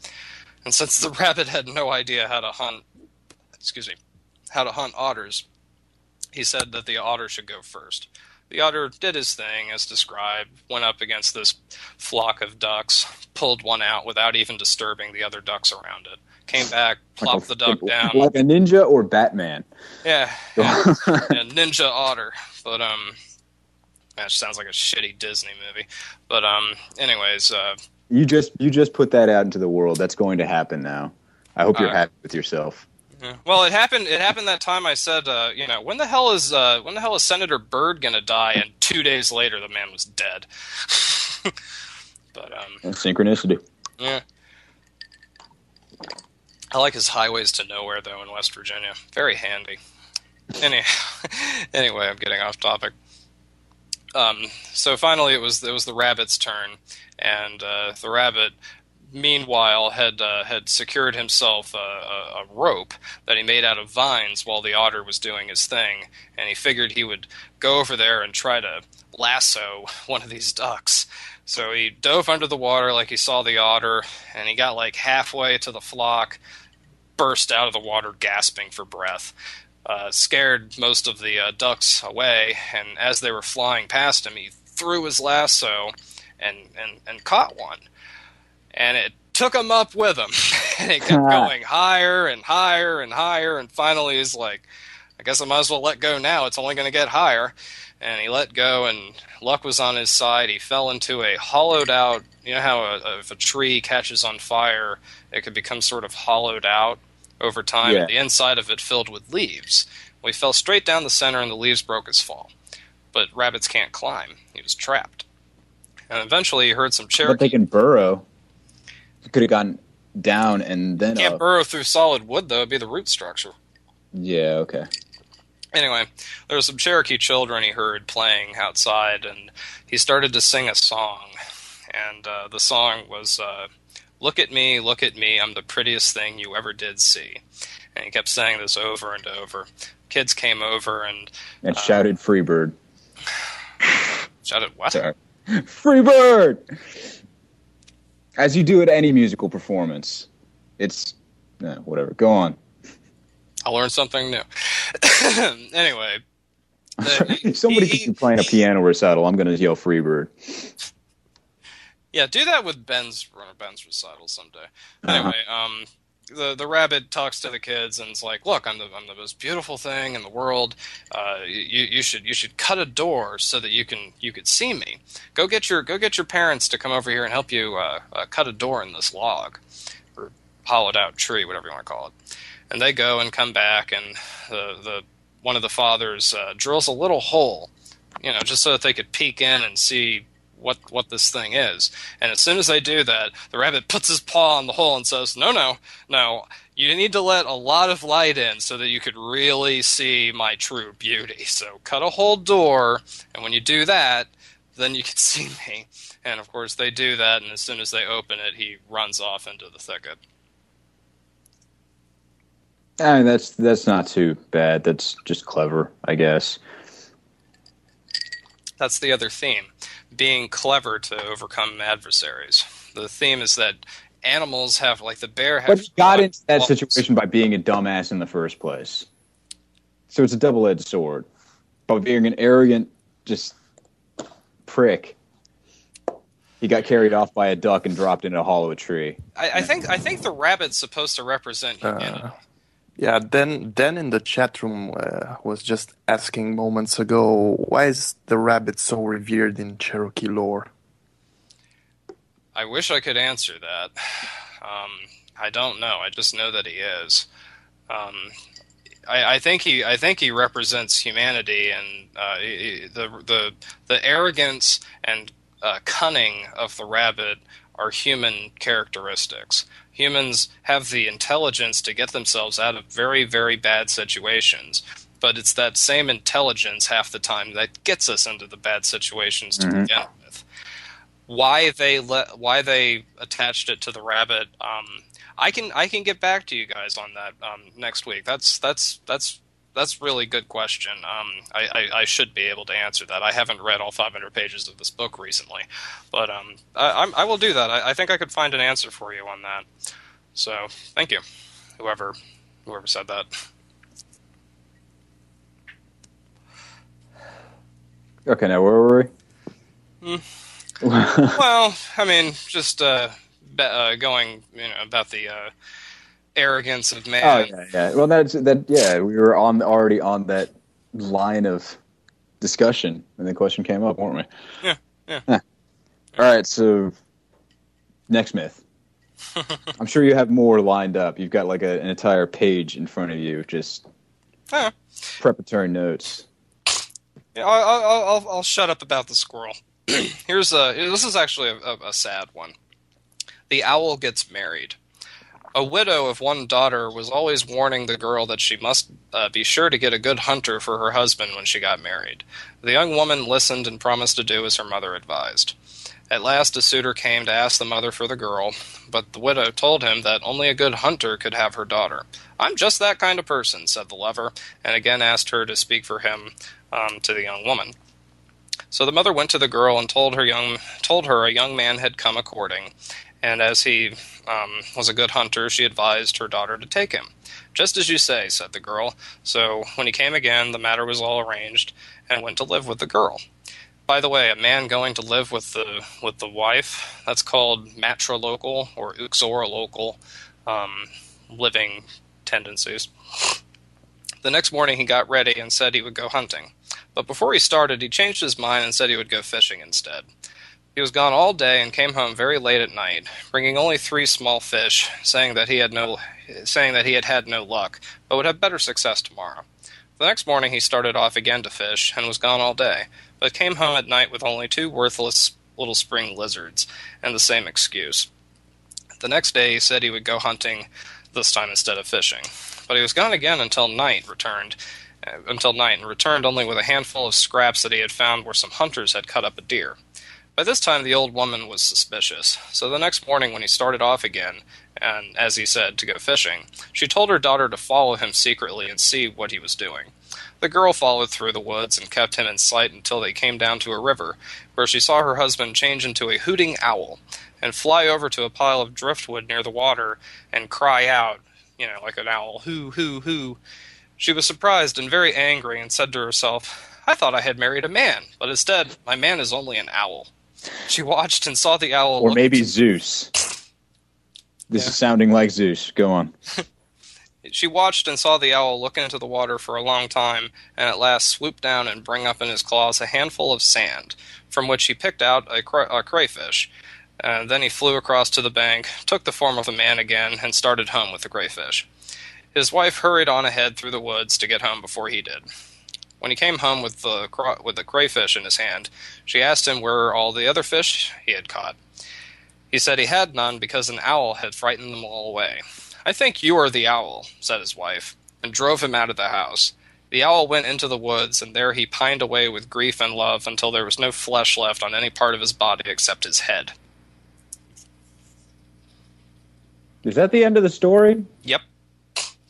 And since the rabbit had no idea how to hunt otters, he said that the otter should go first. The otter did his thing, as described, went up against this flock of ducks, pulled one out without even disturbing the other ducks around it. Came back, plopped the duck down. Like a ninja or Batman. Yeah, ninja otter. But, that sounds like a shitty Disney movie. But, anyways... You just put that out into the world. That's going to happen now. I hope you're happy with yourself. Yeah. Well, it happened that time I said, when the hell is Senator Byrd gonna die? And 2 days later, the man was dead. But synchronicity. Yeah. I like his highways to nowhere though in West Virginia. Very handy. Anyway, I'm getting off topic. So finally, it was the rabbit's turn, and the rabbit, meanwhile, had secured himself a rope that he made out of vines while the otter was doing his thing, and he figured he would go over there and try to lasso one of these ducks. So he dove under the water like he saw the otter, and he got like halfway to the flock, burst out of the water gasping for breath. Scared most of the ducks away, and as they were flying past him, he threw his lasso and caught one. And it took him up with him. And it kept going higher and higher and higher, and finally he's like, I guess I might as well let go now. It's only going to get higher. And he let go, and luck was on his side. He fell into a hollowed out, you know how if a tree catches on fire, it could become sort of hollowed out over time, and the inside of it filled with leaves. Well, he fell straight down the center, and the leaves broke his fall. But rabbits can't climb. He was trapped. And eventually he heard some Cherokee... But they can burrow. He could have gone down and then Can't burrow through solid wood, though. It'd be the root structure. Yeah, okay. Anyway, there were some Cherokee children he heard playing outside, and he started to sing a song. And the song was... look at me, I'm the prettiest thing you ever did see. And he kept saying this over and over. Kids came over and shouted Freebird. Shouted what? Sorry. Freebird! As you do at any musical performance. It's whatever. Go on. I learned something new. Anyway. Somebody could be playing a piano recital. I'm going to yell Freebird. Yeah, do that with Ben's recital someday. Anyway, the rabbit talks to the kids and is like, "Look, I'm the most beautiful thing in the world. You should cut a door so that you could see me. Go get your parents to come over here and help you cut a door in this log or hollowed out tree, whatever you want to call it." And they go and come back, and the one of the fathers drills a little hole, just so that they could peek in and see what this thing is. And as soon as they do that, the rabbit puts his paw on the hole and says, no, you need to let a lot of light in so that you could really see my true beauty. So cut a whole door, and when you do that, then you can see me. And of course they do that, and as soon as they open it, he runs off into the thicket. I mean, that's not too bad. That's just clever, I guess. That's the other theme. Being clever to overcome adversaries. The theme is that animals have, like the bear has... But he got into that situation by being a dumbass in the first place. So it's a double-edged sword. By being an arrogant, just prick, he got carried off by a duck and dropped into a hollow tree. I think the rabbit's supposed to represent humanity. Yeah, then in the chat room was just asking moments ago, why is the rabbit so revered in Cherokee lore? I wish I could answer that. I don't know. I just know that he is. I think he represents humanity, and the arrogance and cunning of the rabbit are human characteristics. Humans have the intelligence to get themselves out of very, very bad situations, but it's that same intelligence half the time that gets us into the bad situations to begin with. Why they attached it to the rabbit? I can get back to you guys on that next week. That's really good question. I should be able to answer that. I haven't read all 500 pages of this book recently, but I will do that. I think I could find an answer for you on that. So thank you, whoever said that. Okay, now where were we? Well, I mean, just going, about the arrogance of man. Oh yeah. Well, that. Yeah, we were already on that line of discussion when the question came up, weren't we? Yeah. All right. So, next myth. I'm sure you have more lined up. You've got like an entire page in front of you, just preparatory notes. Yeah, I'll shut up about the squirrel. This is actually a sad one. The owl gets married. A widow of one daughter was always warning the girl that she must be sure to get a good hunter for her husband when she got married. The young woman listened and promised to do as her mother advised. At last a suitor came to ask the mother for the girl, but the widow told him that only a good hunter could have her daughter. "I'm just that kind of person," said the lover, and again asked her to speak for him to the young woman. So the mother went to the girl and told her a young man had come a courting, and as he was a good hunter, she advised her daughter to take him. "Just as you say," said the girl. So when he came again, the matter was all arranged, and went to live with the girl. By the way, a man going to live with the wife, that's called matrilocal or uxorolocal living tendencies. The next morning he got ready and said he would go hunting. But before he started, he changed his mind and said he would go fishing instead. He was gone all day and came home very late at night, bringing only 3 small fish, saying that he had had no luck, but would have better success tomorrow. The next morning he started off again to fish, and was gone all day, but came home at night with only 2 worthless little spring lizards, and the same excuse. The next day he said he would go hunting, this time instead of fishing. But he was gone again until night, and returned only with a handful of scraps that he had found where some hunters had cut up a deer. By this time the old woman was suspicious, so the next morning when he started off again, and, as he said, to go fishing, she told her daughter to follow him secretly and see what he was doing. The girl followed through the woods and kept him in sight until they came down to a river, where she saw her husband change into a hooting owl, and fly over to a pile of driftwood near the water and cry out, like an owl, hoo, hoo, hoo. She was surprised and very angry and said to herself, I thought I had married a man, but instead, my man is only an owl. She watched and saw the owl. Or maybe Zeus. This is sounding like Zeus. Go on. She watched and saw the owl look into the water for a long time, and at last swoop down and bring up in his claws a handful of sand, from which he picked out a crayfish. And then he flew across to the bank, took the form of a man again, and started home with the crayfish. His wife hurried on ahead through the woods to get home before he did. When he came home with the crayfish in his hand, she asked him where all the other fish he had caught. He said he had none because an owl had frightened them all away. I think you are the owl, said his wife, and drove him out of the house. The owl went into the woods, and there he pined away with grief and love until there was no flesh left on any part of his body except his head. Is that the end of the story? Yep.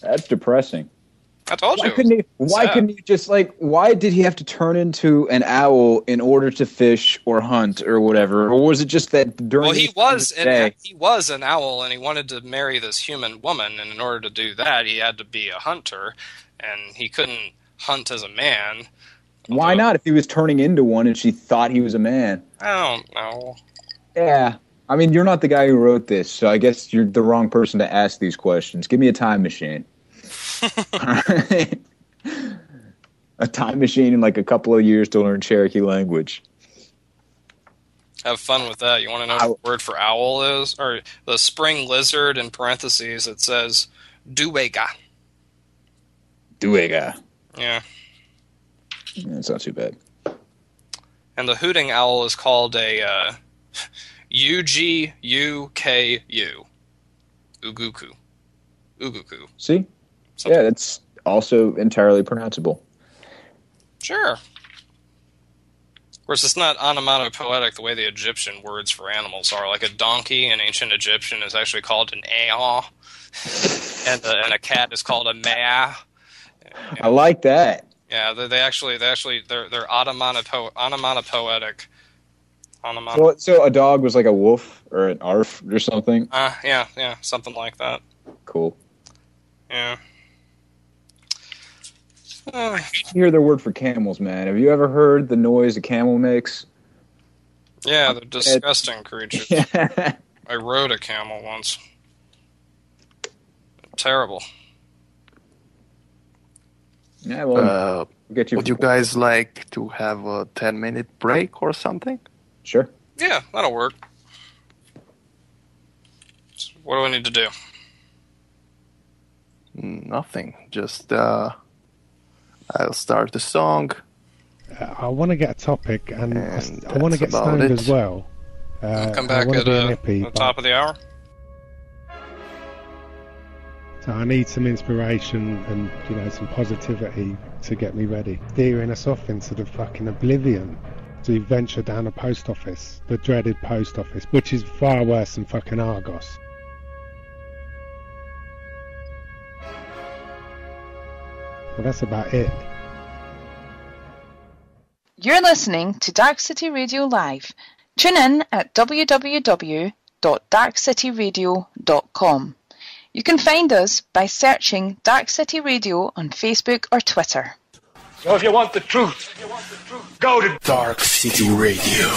That's depressing. I told you. Why couldn't he just, why did he have to turn into an owl in order to fish or hunt or whatever? Or was it just that during he was an owl, and he wanted to marry this human woman, and in order to do that, he had to be a hunter, and he couldn't hunt as a man. Why not if he was turning into one and she thought he was a man? I don't know. Yeah. I mean, you're not the guy who wrote this, so I guess you're the wrong person to ask these questions. Give me a time machine. A time machine in a couple of years to learn Cherokee language. Have fun with that. You want to know what the word for owl is? Or the spring lizard, in parentheses, it says duega. Duega. Yeah. That's not too bad. And the hooting owl is called a Uguku. Uguku. Uguku. See? Yeah, that's also entirely pronounceable. Sure. Of course, it's not onomatopoetic the way the Egyptian words for animals are. Like a donkey in ancient Egyptian is actually called an aah, and a cat is called a mea. I like that. Yeah, they're onomatopoetic. So a dog was like a wolf or an arf or something? Yeah, something like that. Cool. Yeah. You hear the word for camels, man. Have you ever heard the noise a camel makes? Yeah, they're disgusting creatures. Yeah. I rode a camel once. Terrible. Yeah, well, get you. Would you guys like to have a 10-minute break or something? Sure. Yeah, that'll work. So what do I need to do? Nothing. Just, I'll start the song. I want to get a topic, and I want to get stoned as well. I'll come back at the top of the hour. So I need some inspiration and, some positivity to get me ready. Steering us off into the fucking oblivion. To venture down a post office, the dreaded post office, which is far worse than fucking Argos. Well, that's about it. You're listening to Dark City Radio Live. Tune in at www.darkcityradio.com. You can find us by searching Dark City Radio on Facebook or Twitter. So if you want the truth, go to Dark City Radio.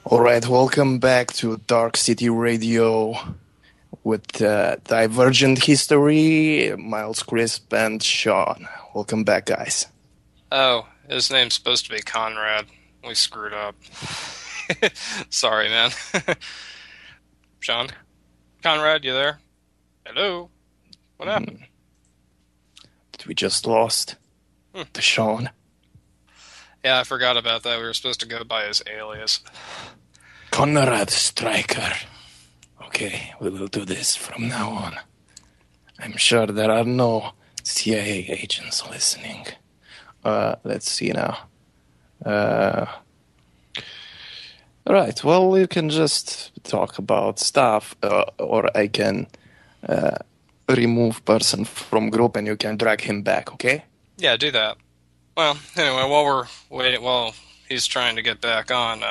Alright, welcome back to Dark City Radio with Divergent History, Myles Crisp and Sean. Welcome back, guys. Oh, his name's supposed to be Conrad. We screwed up. Sorry, man. Sean? Conrad, you there? Hello? What happened? We just lost to Sean. Yeah, I forgot about that. We were supposed to go by his alias. Conrad Stryker. Okay, we will do this from now on. I'm sure there are no CIA agents listening. Let's see now. Alright, well, you can just talk about stuff, or I can remove person from group and you can drag him back, okay? Yeah, do that. Well, anyway, while we're waiting, while he's trying to get back on.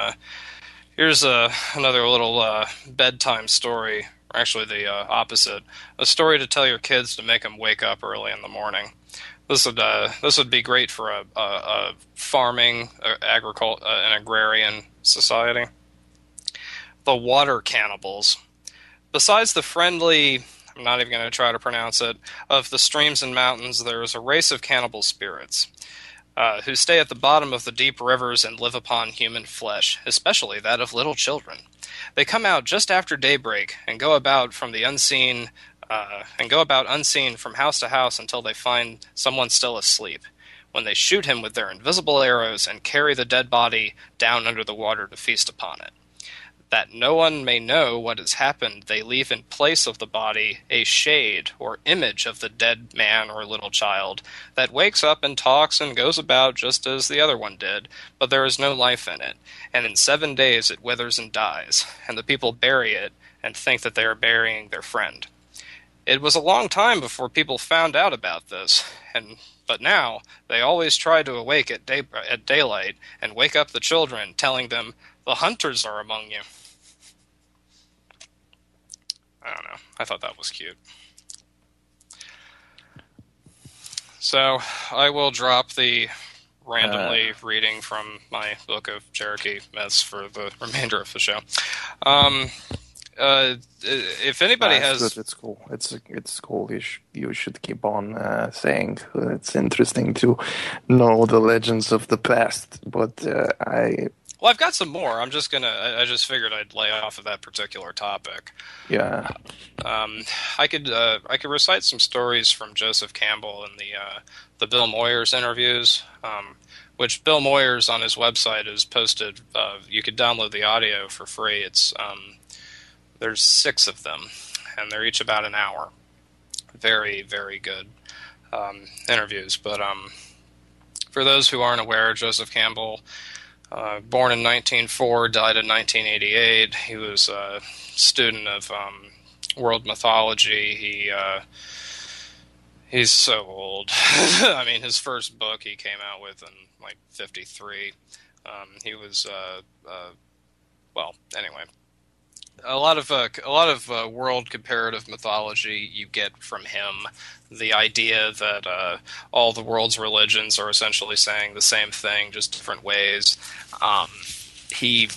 Here's another little bedtime story. Actually, the opposite. A story to tell your kids to make them wake up early in the morning. This would be great for a farming, an agrarian society. The water cannibals. Besides the friendly, I'm not even going to try to pronounce it, of the streams and mountains, there is a race of cannibal spirits who stay at the bottom of the deep rivers and live upon human flesh, especially that of little children. They come out just after daybreak and go about unseen from house to house until they find someone still asleep, when they shoot him with their invisible arrows and carry the dead body down under the water to feast upon it. That no one may know what has happened, they leave in place of the body a shade or image of the dead man or little child that wakes up and talks and goes about just as the other one did, but there is no life in it, and in 7 days it withers and dies, and the people bury it and think that they are burying their friend. It was a long time before people found out about this, but now they always try to awake at daylight and wake up the children, telling them, "The hunters are among you." I don't know. I thought that was cute. So I will drop the randomly reading from my book of Cherokee myths for the remainder of the show. If anybody has, good. It's cool. It's cool. You should keep on saying. It's interesting to know the legends of the past. But Well, I've got some more. I just figured I'd lay off of that particular topic. Yeah. I could recite some stories from Joseph Campbell in the Bill Moyers interviews, which Bill Moyers on his website has posted. You could download the audio for free. It's there's 6 of them, and they're each about an hour. Very, very good interviews. But for those who aren't aware, Joseph Campbell, born in 1904, died in 1988. He was a student of world mythology. He's so old. I mean, his first book he came out with in like 1953. He was well, anyway. A lot of world comparative mythology you get from him. The idea that all the world's religions are essentially saying the same thing, just different ways. He,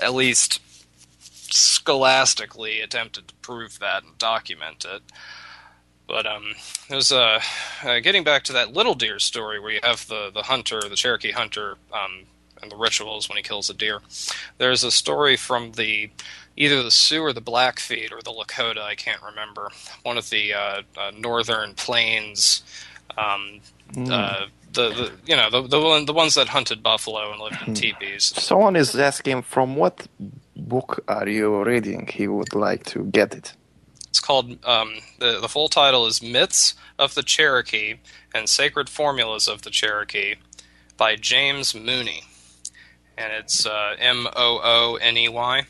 at least scholastically, attempted to prove that and document it. But there's getting back to that little deer story where you have the hunter, the Cherokee hunter, and the rituals when he kills a deer. There's a story from either the Sioux or the Blackfeet or the Lakota, I can't remember. One of the northern plains, the ones that hunted buffalo and lived in teepees. Someone is asking, from what book are you reading? He would like to get it. It's called, the full title is Myths of the Cherokee and Sacred Formulas of the Cherokee by James Mooney. And it's Mooney.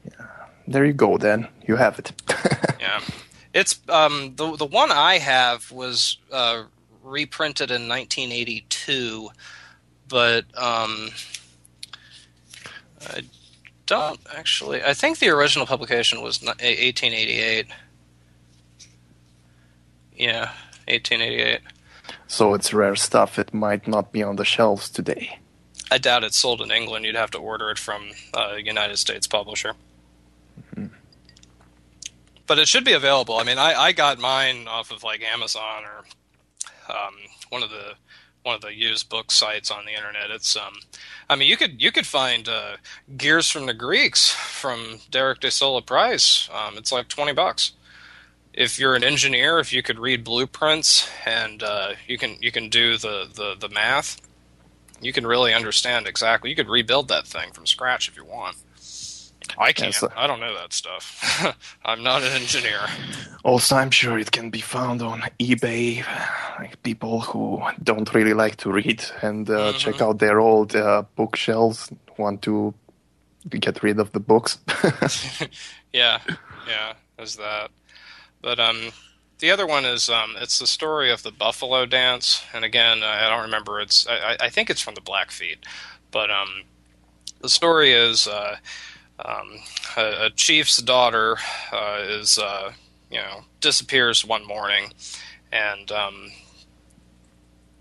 Yeah. There you go, then. You have it. Yeah. It's the one I have was reprinted in 1982, but I don't actually. I think the original publication was 1888. Yeah, 1888. So it's rare stuff. It might not be on the shelves today. I doubt it's sold in England. You'd have to order it from a United States publisher. Mm-hmm. But it should be available. I mean, I got mine off of like Amazon or one of the used book sites on the internet. It's I mean, you could find Gears from the Greeks from Derek de Sola Price. It's like $20. If you're an engineer, if you could read blueprints and you can do the math, you can really understand exactly. You could rebuild that thing from scratch if you want. I can't. Yes. I don't know that stuff. I'm not an engineer. Also, I'm sure it can be found on eBay. Like people who don't really like to read and check out their old bookshelves, want to get rid of the books. Yeah, there's that. But the other one is it's the story of the buffalo dance, and again, I don't remember. I think it's from the Blackfeet, but the story is a chief's daughter is disappears one morning, and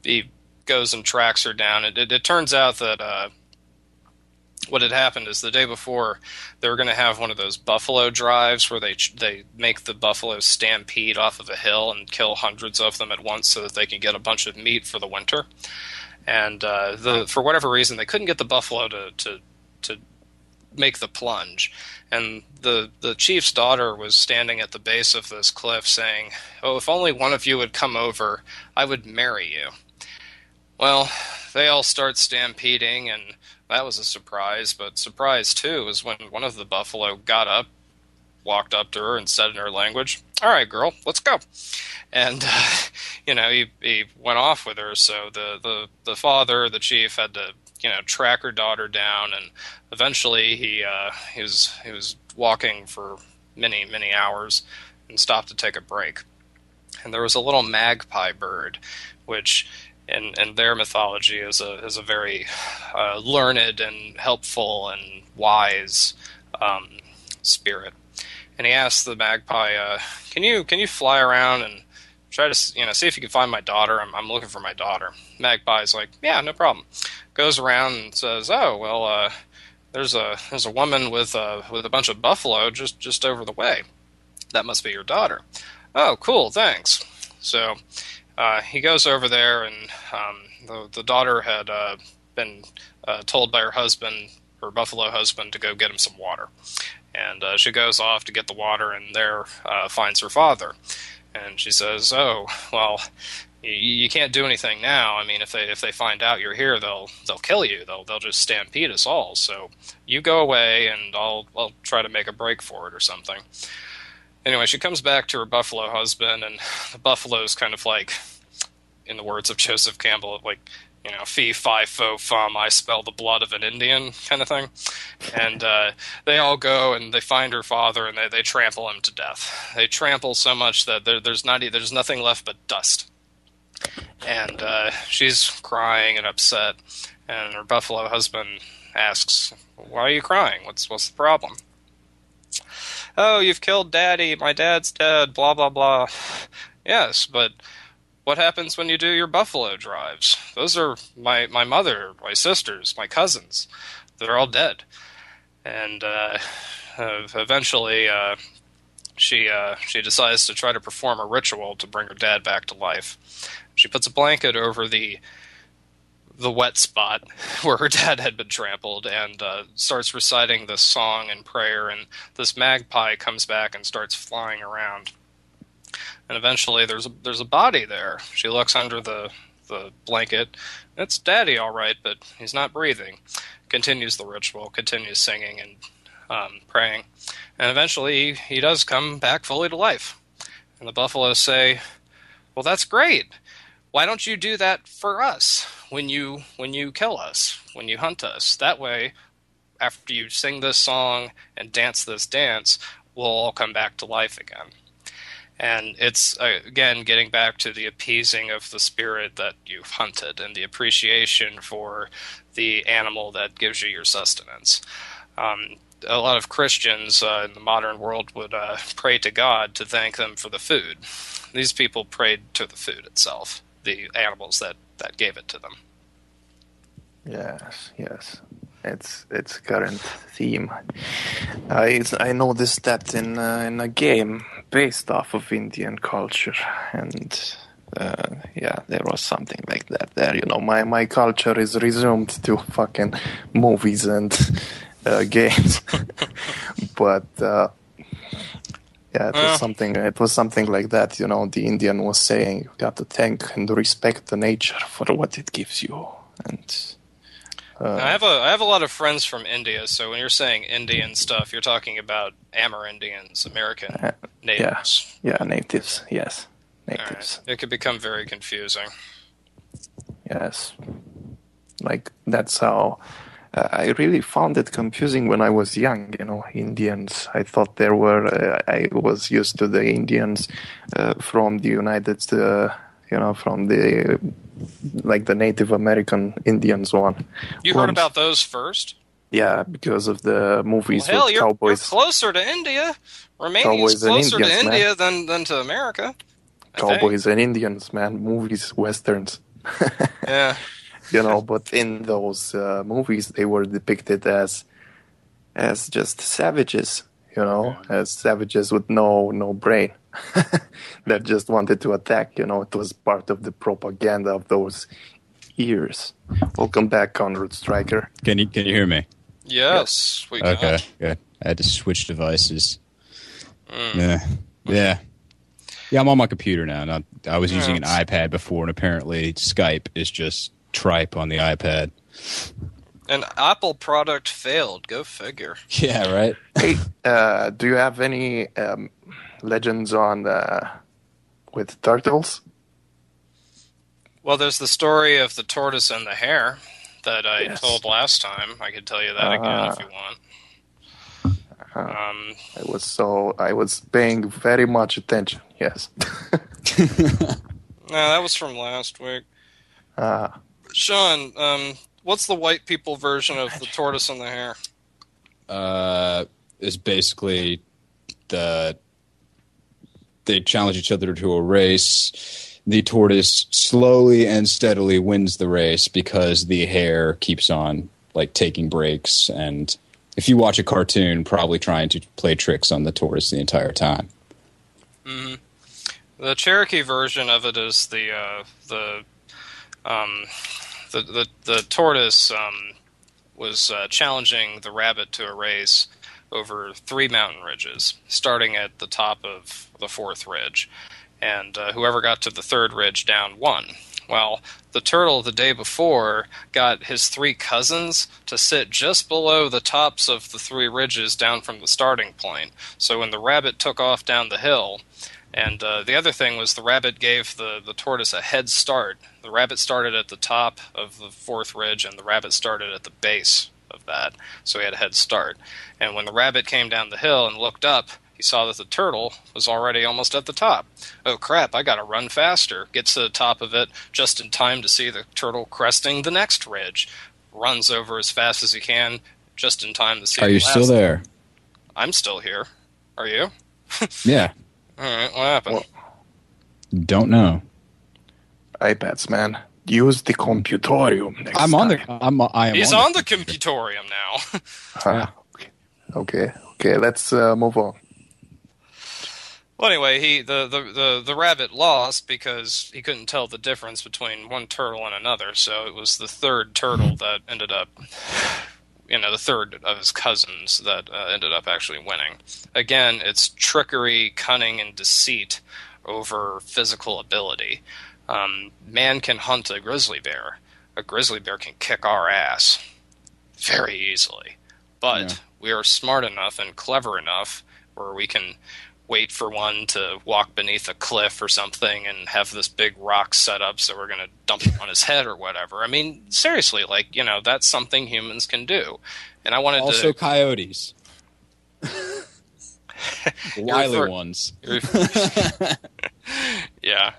he goes and tracks her down. It turns out that what had happened is the day before they were going to have one of those buffalo drives where they make the buffaloes stampede off of a hill and kill hundreds of them at once so that they can get a bunch of meat for the winter. And for whatever reason, they couldn't get the buffalo to make the plunge. And the chief's daughter was standing at the base of this cliff saying, "Oh, if only one of you would come over, I would marry you." Well, they all start stampeding, and that was a surprise. But surprise, too, was when one of the buffalo got up, walked up to her, and said in her language, "All right, girl, let's go." And, he went off with her. So the father, the chief, had to, track her daughter down. And eventually he was walking for many, many hours and stopped to take a break. And there was a little magpie bird, which in their mythology is a very learned and helpful and wise spirit. And he asked the magpie, "Can you fly around and try to see if you can find my daughter? I'm looking for my daughter." Magpie's like, "Yeah, no problem." Goes around and says, "Oh well, there's a woman with a bunch of buffalo just over the way. That must be your daughter." "Oh, cool, thanks." So he goes over there, and the daughter had been told by her buffalo husband, to go get him some water. And she goes off to get the water, and there finds her father. And she says, "Oh, well, you can't do anything now. I mean, if they find out you're here, they'll kill you. They'll just stampede us all. So you go away, and I'll try to make a break for it or something." Anyway, she comes back to her buffalo husband, and the buffalo's kind of like, in the words of Joseph Campbell, like, fee, fi, fo, fum, I smell the blood of an Indian kind of thing. And they all go and they find her father, and they trample him to death. They trample so much that there's nothing left but dust. And she's crying and upset, and her buffalo husband asks, "Why are you crying? What's the problem?" "Oh, you've killed Daddy. My dad's dead, blah, blah, blah." "Yes, but what happens when you do your buffalo drives? Those are my mother, my sisters, my cousins. They're all dead." And eventually she decides to try to perform a ritual to bring her dad back to life. She puts a blanket over the wet spot where her dad had been trampled, and starts reciting this song and prayer, and this magpie comes back and starts flying around. And eventually there's a body there. She looks under the blanket. It's Daddy, all right, but he's not breathing. Continues the ritual, continues singing and praying. And eventually he does come back fully to life. And the buffaloes say, "Well, that's great. Why don't you do that for us when you kill us, when you hunt us? That way, after you sing this song and dance this dance, we'll all come back to life again." And it's, again, getting back to the appeasing of the spirit that you've hunted and the appreciation for the animal that gives you your sustenance. A lot of Christians in the modern world would pray to God to thank them for the food. These people prayed to the food itself, the animals that gave it to them. Yes. It's current theme. I noticed that in a game based off of Indian culture, and there was something like that there. My culture is resumed to fucking movies and games, but it was something like that. The Indian was saying, "You got to thank and respect the nature for what it gives you," and. I have a lot of friends from India, so when you're saying Indian stuff, you're talking about Amerindians, American natives. Yeah, natives, yes. Natives. Right. It could become very confusing. Yes. Like, that's how I really found it confusing when I was young. Indians. I thought there were. I was used to the Indians from the United. From the the Native American Indians one. You heard about those first? Yeah, because of the movies Well, hell, with you're cowboys. closer to India. Romania's Cowboys and closer to Indians, India than to America. Cowboys and Indians, man. Movies, westerns. Yeah. But in those movies, they were depicted as just savages, as savages with no brain that just wanted to attack. It was part of the propaganda of those years. Welcome back, Conrad Stryker. Can you hear me? Yes, we can. Okay, good. I had to switch devices. Yeah, I'm on my computer now. I was using an iPad before, and apparently Skype is just tripe on the iPad. An Apple product failed. Go figure. Yeah, right. Hey, do you have any legends on with turtles? Well, there's the story of the tortoise and the hare that I told last time. I could tell you that again if you want. I was paying very much attention. Yes. No, that was from last week. Sean, what's the white people version of the tortoise and the hare? Is basically they challenge each other to a race. The tortoise slowly and steadily wins the race because the hare keeps on taking breaks, and if you watch a cartoon, probably trying to play tricks on the tortoise the entire time. Mm-hmm. The Cherokee version of it is the tortoise was challenging the rabbit to a race over 3 mountain ridges, starting at the top of the 4th ridge. And whoever got to the 3rd ridge down won. Well, the turtle the day before got his 3 cousins to sit just below the tops of the 3 ridges down from the starting point. So when the rabbit took off down the hill, and the other thing was the rabbit gave the tortoise a head start. The rabbit started at the top of the 4th ridge, and the rabbit started at the base of that, so he had a head start. And when the rabbit came down the hill and looked up, he saw that the turtle was already almost at the top. Oh crap, I gotta run faster. Gets to the top of it just in time to see the turtle cresting the next ridge. Runs over as fast as he can, just in time to see Are you still there? I'm still here. Are you? Yeah. Alright, what happened? Don't know. iPads, man. Use the computorium next I'm on time. He's on the computorium now. Okay, let's move on. Well, anyway, the rabbit lost because he couldn't tell the difference between one turtle and another. So it was the 3rd turtle that ended up, the 3rd of his cousins that ended up actually winning. Again, it's trickery, cunning, and deceit over physical ability. Man can hunt a grizzly bear. A grizzly bear can kick our ass very easily. But we are smart enough and clever enough where we can wait for one to walk beneath a cliff or something and have this big rock set up so we're going to dump it on his head or whatever. I mean, seriously, that's something humans can do. And I wanted also coyotes. Wily ones. Yeah.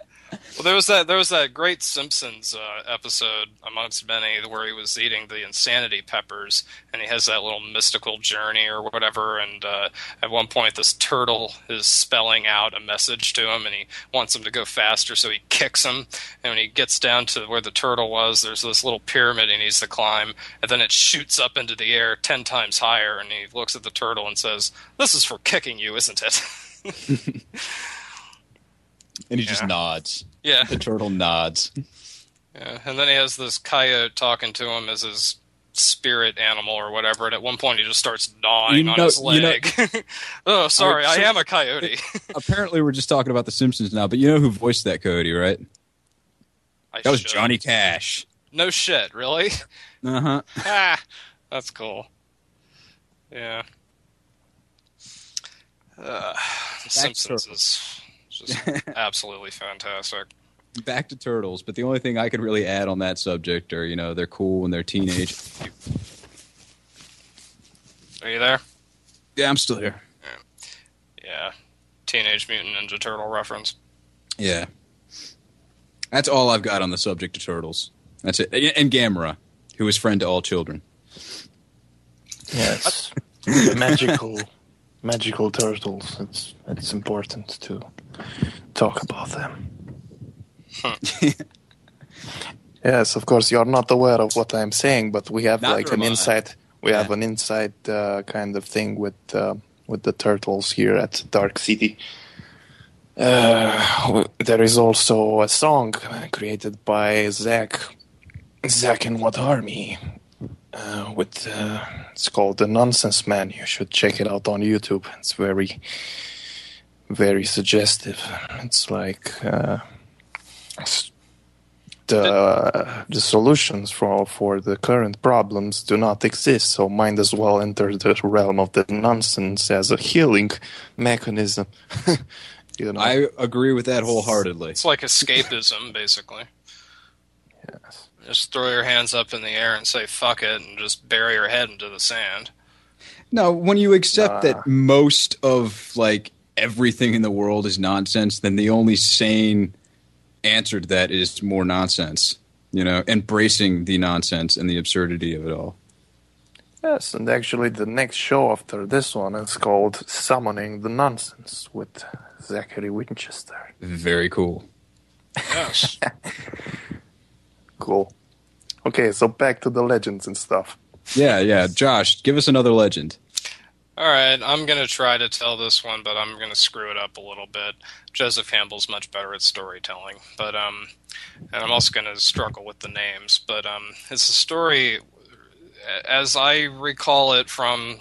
Well, there was that great Simpsons episode amongst many where he was eating the insanity peppers, and he has that little mystical journey or whatever. And at one point, this turtle is spelling out a message to him, and he wants him to go faster, so he kicks him. And when he gets down to where the turtle was, there's this little pyramid he needs to climb, and then it shoots up into the air 10 times higher. And he looks at the turtle and says, "This is for kicking you, isn't it?" And he just nods. Yeah. The turtle nods. Yeah, and then he has this coyote talking to him as his spirit animal or whatever, and at one point he just starts gnawing on his leg. Oh, sorry, I am a coyote. Apparently we're just talking about The Simpsons now, but you know who voiced that coyote, right? That was Johnny Cash. No shit, really? Uh-huh. That's cool. Yeah. The Simpsons is just absolutely fantastic. Back to turtles, but the only thing I could really add on that subject are, they're cool when they're teenage. Are you there? Yeah, I'm still here. Yeah. Teenage Mutant Ninja Turtle reference. Yeah. That's all I've got on the subject of turtles. That's it. And Gamera, who is friend to all children. Yes. magical turtles. It's important to talk about them. Yes, of course, you're not aware of what I'm saying, but we have Neither an am I. inside. We have an inside kind of thing with the turtles here at Darkcity. There is also a song created by Zach and What Army. It's called The Nonsense Man. You should check it out on YouTube. It's very, very suggestive. It's like the solutions for the current problems do not exist, so might as well enter the realm of the nonsense as a healing mechanism. I agree with that wholeheartedly. It's like escapism, basically. Yes. Just throw your hands up in the air and say fuck it and just bury your head into the sand. No, when you accept that most of everything in the world is nonsense, then the only sane answer to that is more nonsense. Embracing the nonsense and the absurdity of it all. Yes, and actually the next show after this one is called Summoning the Nonsense with Zachary Winchester. Very cool. Yes. Cool. Okay, so back to the legends and stuff. Yeah. Josh, give us another legend. All right, I'm going to try to tell this one, but I'm going to screw it up a little bit. Joseph Campbell's much better at storytelling, but and I'm also going to struggle with the names, but it's a story, as I recall it from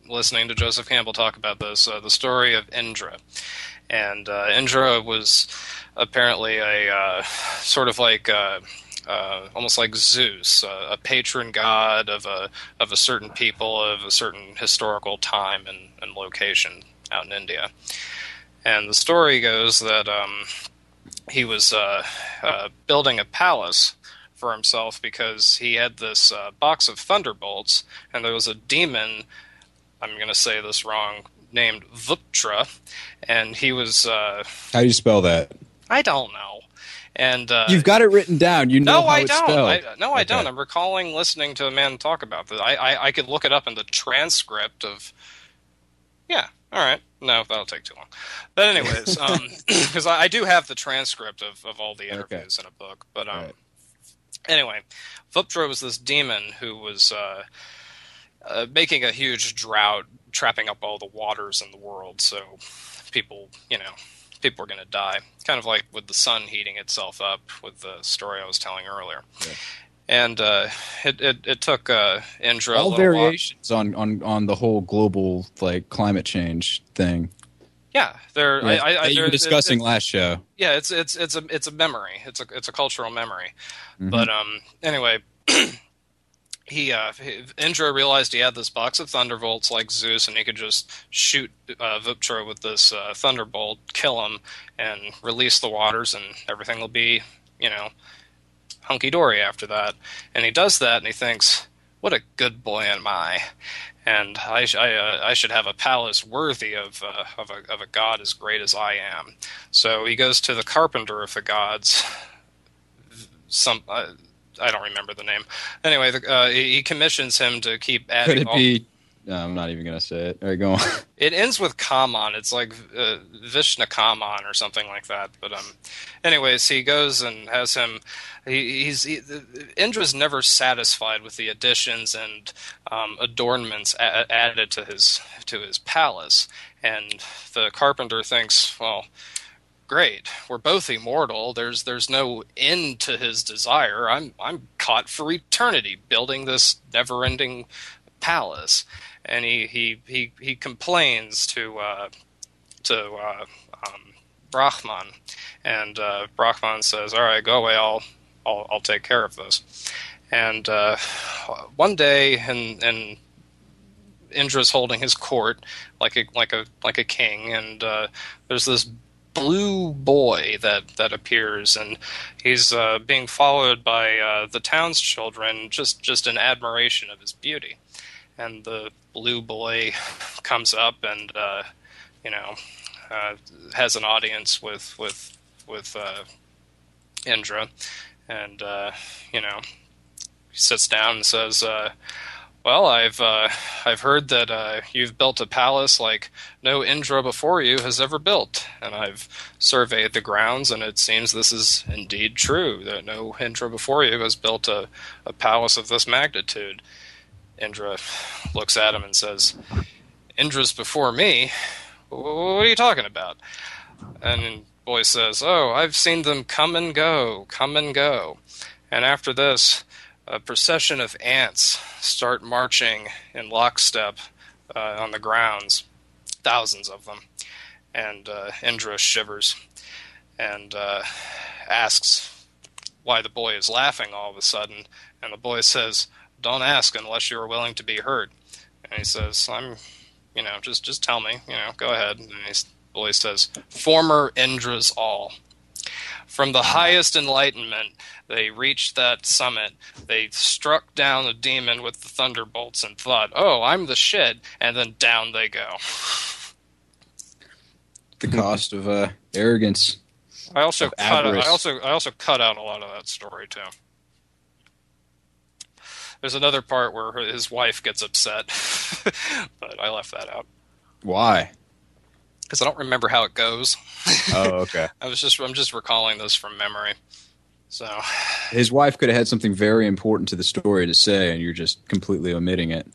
listening to Joseph Campbell talk about this, the story of Indra. And Indra was apparently a sort of almost like Zeus, a patron god of a certain people of a certain historical time and location out in India. And the story goes that he was building a palace for himself because he had this box of thunderbolts, and there was a demon, I'm going to say this wrong, named Vuptra, and he was... How do you spell that? I don't know. And you've got it written down. You know no, how I it's don't. spelled. I don't. I'm recalling listening to a man talk about this. I could look it up in the transcript of... Yeah, all right. No, that'll take too long. But anyways, because I do have the transcript of all the interviews in a book. But anyway, Vuptra was this demon who was making a huge drought, trapping up all the waters in the world. So people were going to die. Kind of like with the sun heating itself up with the story I was telling earlier. Yeah. And it took Indra all a variations on the whole global climate change thing. Yeah, you were discussing last show. Yeah, it's a memory. It's a cultural memory. Mm-hmm. But anyway, Indra realized he had this box of thunderbolts like Zeus, and he could just shoot Vuptra with this thunderbolt, kill him, and release the waters, and everything will be, hunky-dory after that. And he does that, and he thinks, what a good boy am I. And I should have a palace worthy of a god as great as I am. So he goes to the carpenter of the gods, I don't remember the name. Anyway, he commissions him to keep adding... Could it be... No, I'm not even going to say it. All right, go on. It ends with Kaman. It's like Vishnu Kaman or something like that. But anyways, he goes and has him... Indra's never satisfied with the additions and adornments added to his palace. And the carpenter thinks, well... Great. We're both immortal. There's no end to his desire. I'm caught for eternity building this never-ending palace. And he complains to Brahman, and Brahman says, "All right, go away. I'll take care of this." And one day, and Indra's holding his court like a king, and there's this blue boy that appears, and he's being followed by the town's children, just in admiration of his beauty. and the blue boy comes up and has an audience with Indra, and he sits down and says, "Well, I've heard that you've built a palace like no Indra before you has ever built, and I've surveyed the grounds, and it seems this is indeed true, that no Indra before you has built a palace of this magnitude." Indra looks at him and says, "Indra's before me? What are you talking about?" And the boy says, "Oh, I've seen them come and go. And after this, a procession of ants start marching in lockstep on the grounds, thousands of them." And Indra shivers and asks why the boy is laughing all of a sudden. And the boy says, "Don't ask unless you are willing to be heard." And he says, just tell me, go ahead. And the boy says, "Former Indras all. From the highest enlightenment, they reached that summit. They struck down a demon with the thunderbolts and thought, 'Oh, I'm the shit,' and then down they go." The cost of arrogance. I also cut out a lot of that story too. There's another part where his wife gets upset, but I left that out. Why? Because I don't remember how it goes. Oh, okay. I'm just recalling this from memory. So his wife could have had something very important to the story to say, and you're just completely omitting it.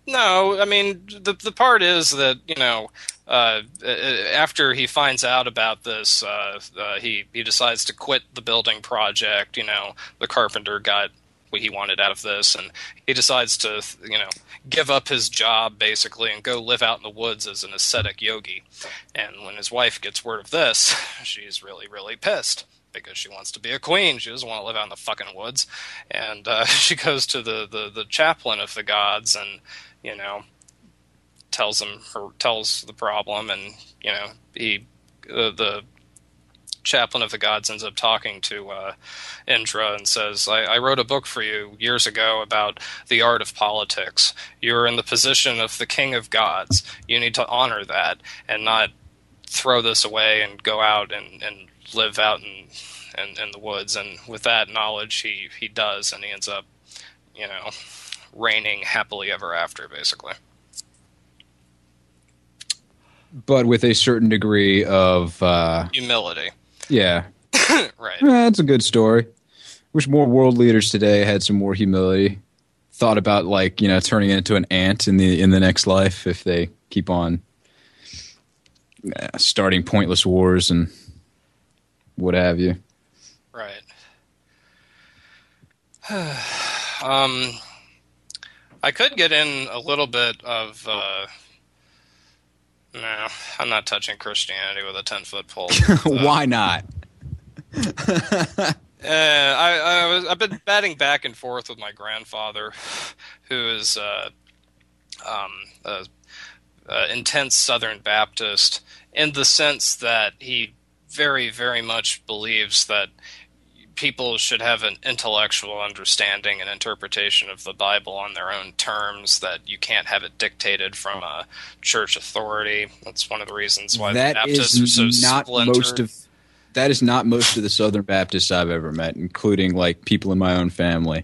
No, I mean the part is that after he finds out about this, he decides to quit the building project. The carpenter got what he wanted out of this, and he decides to give up his job basically and go live out in the woods as an ascetic yogi. And when his wife gets word of this, she's really, really pissed because she wants to be a queen. She doesn't want to live out in the fucking woods. And she goes to the chaplain of the gods and tells the problem, and the chaplain of the gods ends up talking to Indra and says, I wrote a book for you years ago about the art of politics. You're in the position of the king of gods. You need to honor that and not throw this away and go out and live out in the woods. And with that knowledge, he does, and he ends up, reigning happily ever after, basically. But with a certain degree of humility. Yeah. Right. That's a good story. Wish more world leaders today had some more humility. Thought about turning it into an ant in the next life if they keep on starting pointless wars and what have you. Right. I could get in a little bit of no, I'm not touching Christianity with a 10-foot pole. Why not? I've been batting back and forth with my grandfather, who is intense Southern Baptist, in the sense that he very, very much believes that people should have an intellectual understanding and interpretation of the Bible on their own terms, that you can't have it dictated from a church authority. That's one of the reasons why the Baptists are so splintered. That is not most of the Southern Baptists I've ever met, including people in my own family.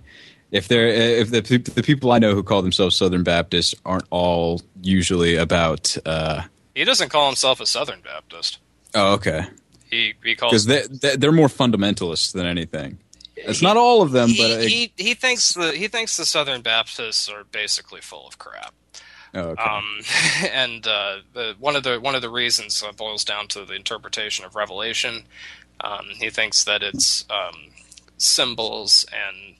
If the people I know who call themselves Southern Baptists aren't all usually about. He doesn't call himself a Southern Baptist. Oh, okay. He calls because they're more fundamentalists than anything. It's not all of them, but he thinks the Southern Baptists are basically full of crap. Oh, okay. And one of the reasons boils down to the interpretation of Revelation. He thinks that it's symbols and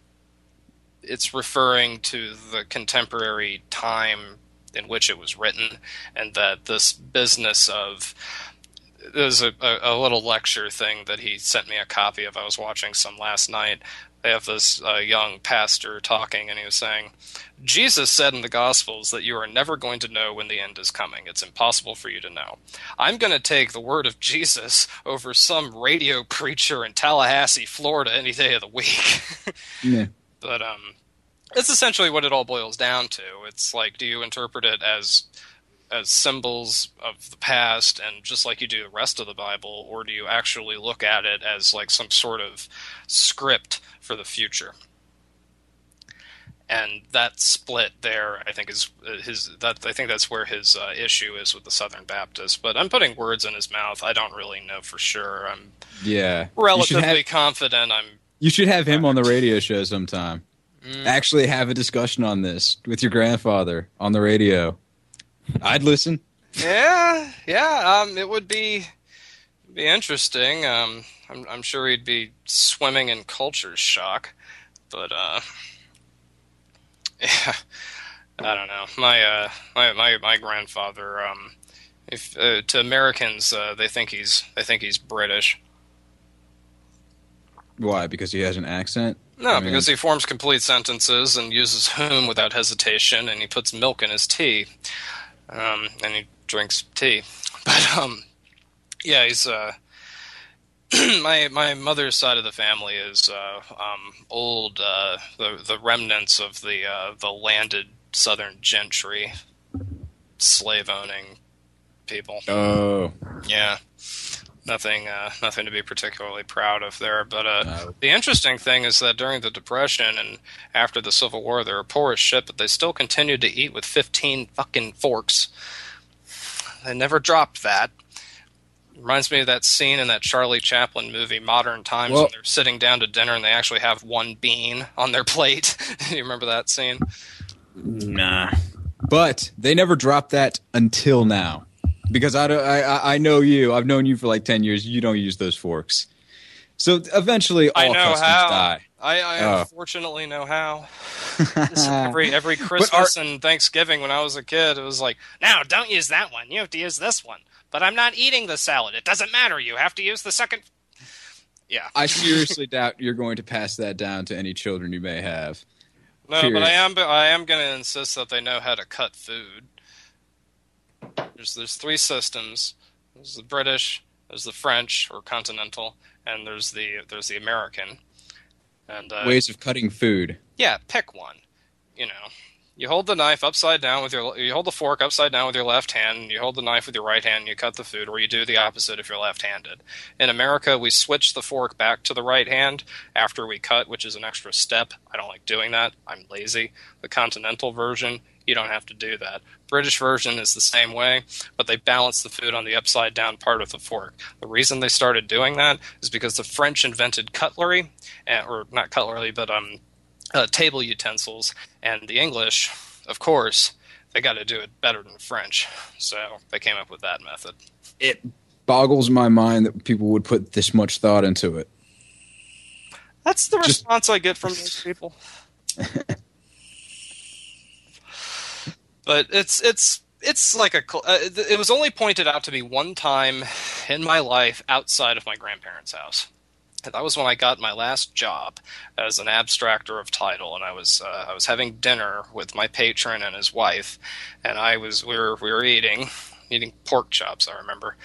it's referring to the contemporary time in which it was written, and that this business of there's a little lecture thing that he sent me a copy of. I was watching some last night. They have this young pastor talking, and he was saying, Jesus said in the Gospels that you are never going to know when the end is coming. It's impossible for you to know. I'm going to take the word of Jesus over some radio preacher in Tallahassee, Florida, any day of the week. Yeah. But It's essentially what it all boils down to. It's like, do you interpret it as symbols of the past and just like you do the rest of the Bible, or do you actually look at it as like some sort of script for the future? And that split there, I think, is I think that's where his issue is with the Southern Baptists. But I'm putting words in his mouth. I don't really know for sure. I'm relatively confident. You should have him on the radio show sometime. Actually have a discussion on this with your grandfather on the radio. I'd listen. Yeah. It would be interesting. I'm sure he'd be swimming in culture shock, but yeah, I don't know. My grandfather, if to Americans, they think he's British. Why? Because he has an accent? No, because he forms complete sentences and uses whom without hesitation, and he puts milk in his tea, and he drinks tea. But yeah, he's my mother's side of the family is old, the remnants of the landed Southern gentry, slave owning people. Oh, yeah. Nothing to be particularly proud of there. But the interesting thing is that during the Depression and after the Civil War, they were poor as shit, but they still continued to eat with 15 fucking forks. They never dropped that. Reminds me of that scene in that Charlie Chaplin movie, Modern Times, when they're sitting down to dinner and they actually have one bean on their plate. Do you remember that scene? Nah. But they never dropped that until now. Because I know you. I've known you for like 10 years. You don't use those forks. So eventually all customs die. I unfortunately know how. Every Christmas and Thanksgiving when I was a kid, it was like, no, don't use that one. You have to use this one. But I'm not eating the salad. It doesn't matter. You have to use the second. Yeah. I seriously doubt you're going to pass that down to any children you may have. No, period. But I am going to insist that they know how to cut food. There's three systems. There's the British, there's the French or continental, and there's the American. And ways of cutting food. Yeah, pick one. You hold the knife upside down you hold the fork upside down with your left hand, and you hold the knife with your right hand, and you cut the food, or you do the opposite if you're left-handed. In America, we switch the fork back to the right hand after we cut, which is an extra step. I don't like doing that. I'm lazy. The continental version, you don't have to do that. British version is the same way, but they balance the food on the upside down part of the fork. The reason they started doing that is because the French invented cutlery, or not cutlery, but table utensils, and the English, of course, they got to do it better than the French, so they came up with that method. It boggles my mind that people would put this much thought into it. That's the response I get from those people. But it's like it was only pointed out to me one time in my life outside of my grandparents' house. That was when I got my last job as an abstractor of title, and I was having dinner with my patron and his wife, and we were eating pork chops, I remember,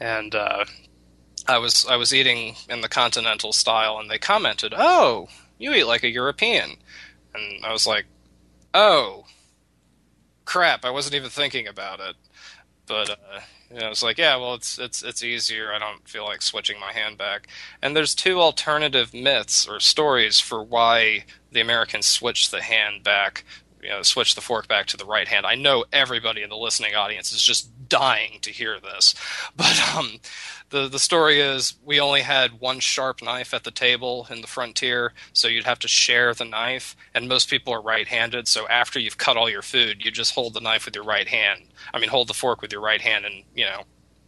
and I was eating in the continental style, and they commented, "Oh, you eat like a European," and I was like, "Oh, crap! I wasn't even thinking about it," but. It's like, yeah, well, it's easier. I don't feel like switching my hand back. And there's two alternative myths or stories for why the Americans switched the hand back, switched the fork back to the right hand. I know everybody in the listening audience is just dying to hear this. But the story is we only had one sharp knife at the table in the frontier, so you'd have to share the knife. And most people are right-handed, so after you've cut all your food, you just hold the knife with your right hand. Hold the fork with your right hand and,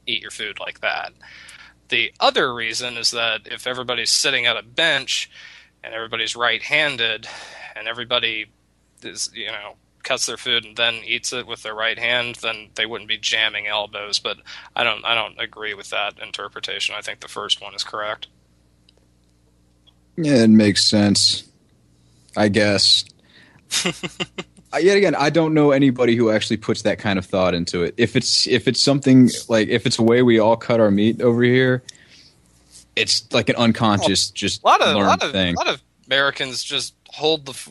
eat your food like that. The other reason is that if everybody's sitting at a bench and everybody's right-handed and everybody is, cuts their food and then eats it with their right hand, then they wouldn't be jamming elbows. But I don't agree with that interpretation. I think the first one is correct. Yeah, it makes sense, I guess. Yet again, I don't know anybody who actually puts that kind of thought into it. If it's something like, if it's a way we all cut our meat over here, it's like an unconscious, just learned thing. A lot of Americans just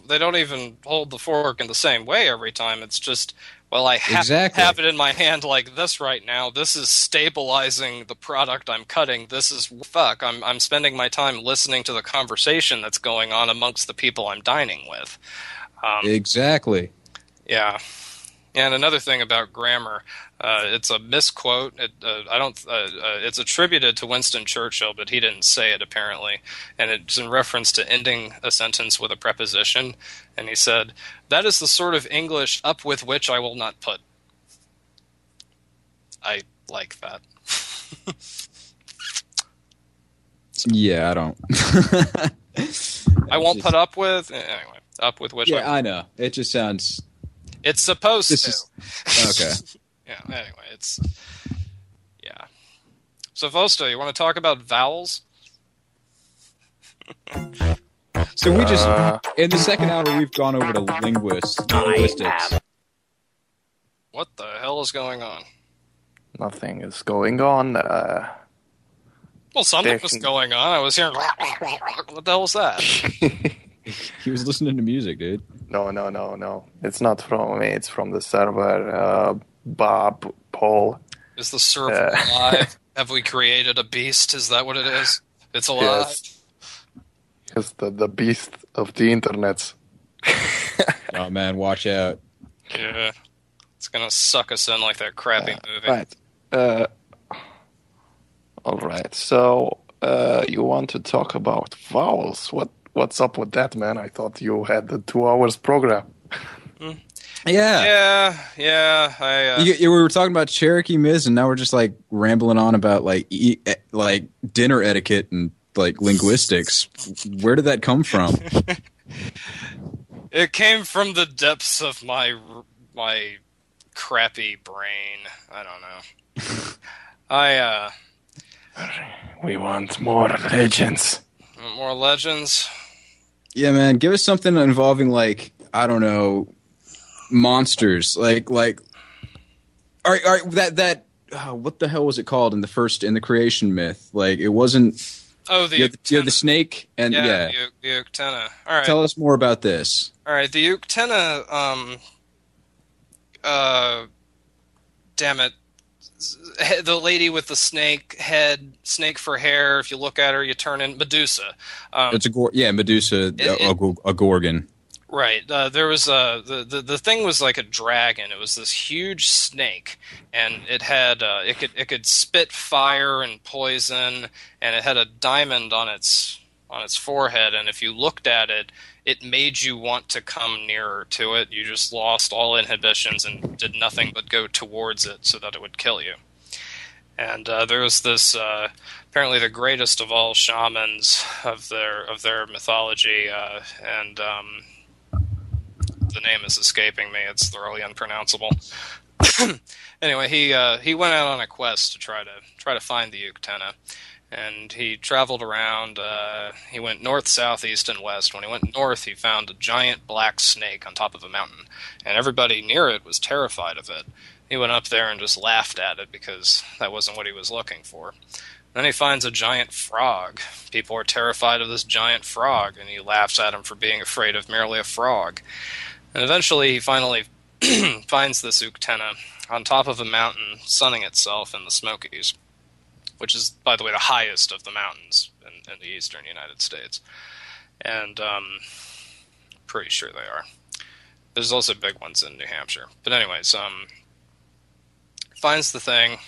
they don't even hold the fork in the same way every time. It's just, well, I have it in my hand like this right now. This is stabilizing the product I'm cutting. This is I'm spending my time listening to the conversation that's going on amongst the people I'm dining with. Exactly. Yeah. And another thing about grammar, it's a misquote. It's attributed to Winston Churchill, but he didn't say it apparently. And it's in reference to ending a sentence with a preposition. And he said, "That is the sort of English up with which I will not put." I like that. Yeah, I don't. I won't put up with. Anyway, up with which. Yeah, I know. It just sounds. It's supposed to. Okay. Yeah. Anyway, it's. Yeah. So, Vosto, you want to talk about vowels? So we just in the second hour we've gone over to linguistics. What the hell is going on? Nothing is going on. Well, something was going on. I was hearing. What the hell was that? He was listening to music, dude. No. It's not from me. It's from the server. Bob, Paul. Is the server alive? Have we created a beast? Is that what it is? It's alive? Yes, the beast of the internet. Oh, man, watch out. Yeah. It's going to suck us in like that crappy movie. Right. All right. So, you want to talk about vowels. What's up with that, man? I thought you had the 2 hours program. Yeah. We were talking about Cherokee Miz, and now we're just like rambling on about like dinner etiquette and like linguistics. Where did that come from? It came from the depths of my crappy brain. I don't know. We want more legends. More legends? Yeah, man. Give us something involving like, I don't know, monsters. Like all right, that what the hell was it called in the creation myth? Like it wasn't. Oh, you have the snake and the Uktena. All right. Tell us more about this. All right, the Uktena. Damn it. The lady with the snake head, snake for hair. If you look at her, you turn in Medusa. It's Medusa, a gorgon. Right. There was the thing was like a dragon. It was this huge snake, and it had it could spit fire and poison, and it had a diamond on its forehead. And if you looked at it, it made you want to come nearer to it. You just lost all inhibitions and did nothing but go towards it so that it would kill you. And there was this apparently the greatest of all shamans of their mythology, and the name is escaping me. It's thoroughly unpronounceable. Anyway, he went out on a quest to try to find the Uktena. And he traveled around. He went north, south, east, and west. When he went north, he found a giant black snake on top of a mountain. And everybody near it was terrified of it. He went up there and just laughed at it because that wasn't what he was looking for. Then he finds a giant frog. People are terrified of this giant frog, and he laughs at him for being afraid of merely a frog. And eventually, he finally finds this Uktena on top of a mountain, sunning itself in the Smokies, which is, by the way, the highest of the mountains in the eastern United States. And pretty sure they are. There's also big ones in New Hampshire. But anyways, finds the thing.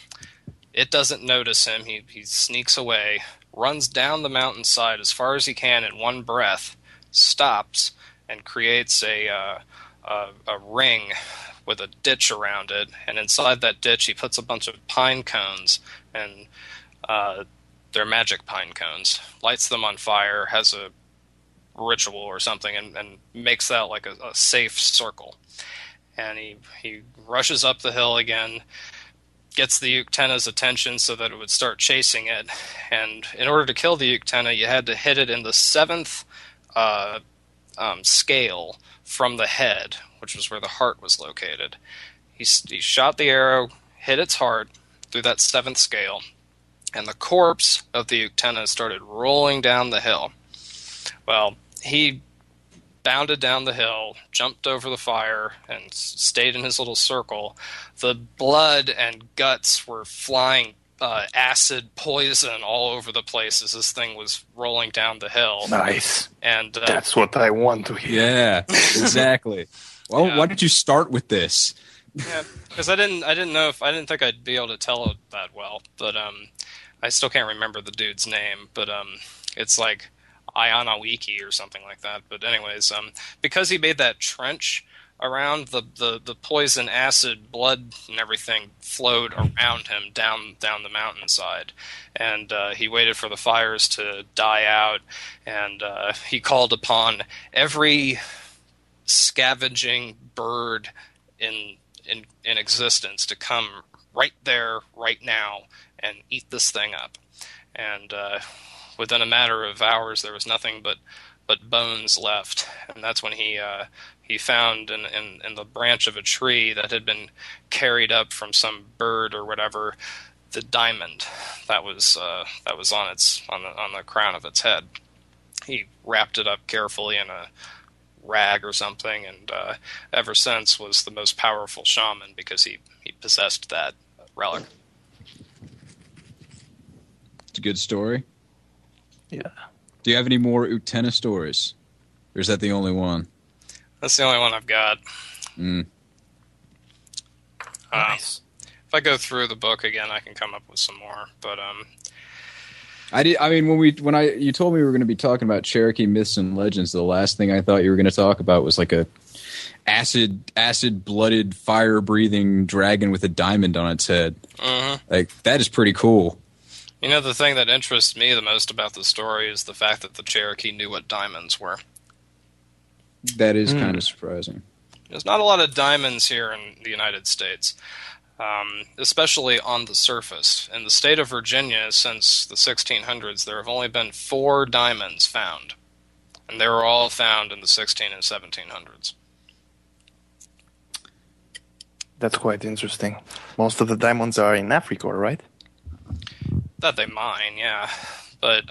It doesn't notice him. He sneaks away, runs down the mountainside as far as he can in one breath, stops, and creates a ring with a ditch around it. And inside that ditch, he puts a bunch of pine cones, and they're magic pine cones, lights them on fire, has a ritual or something, and makes that like a safe circle. And he rushes up the hill again, gets the Uktena's attention so that it would start chasing it. And in order to kill the Uktena, you had to hit it in the 7th scale from the head, which was where the heart was located. He shot the arrow, hit its heart through that 7th scale, and the corpse of the Uktena started rolling down the hill. Well, he bounded down the hill, jumped over the fire, and stayed in his little circle. The blood and guts were flying acid poison all over the place as this thing was rolling down the hill. Nice. And that's what I want to hear. Yeah, exactly. Well, why did you start with this? Yeah, because I didn't think I'd be able to tell it that well, but I still can't remember the dude's name, but it's like Ayanawiki or something like that. But anyways, because he made that trench around, the poison, acid, blood, and everything flowed around him down the mountainside, and he waited for the fires to die out, and he called upon every scavenging bird in existence to come right there, right now, and eat this thing up. And within a matter of hours, there was nothing but bones left, and that's when he found in the branch of a tree that had been carried up from some bird or whatever, the diamond that was on the crown of its head. He wrapped it up carefully in a rag or something, and ever since was the most powerful shaman because he possessed that relic. It's a good story. Yeah. Do you have any more Utena stories? Or is that the only one? That's the only one I've got. Nice. If I go through the book again, I can come up with some more. But you told me we were going to be talking about Cherokee myths and legends, the last thing I thought you were going to talk about was like a acid blooded, fire breathing dragon with a diamond on its head. Like, that is pretty cool. You know, the thing that interests me the most about the story is the fact that the Cherokee knew what diamonds were. That is kind of surprising. There's not a lot of diamonds here in the United States, especially on the surface. In the state of Virginia, since the 1600s, there have only been 4 diamonds found. And they were all found in the 16 and 1700s. That's quite interesting. Most of the diamonds are in Africa, right? That they mine, yeah. But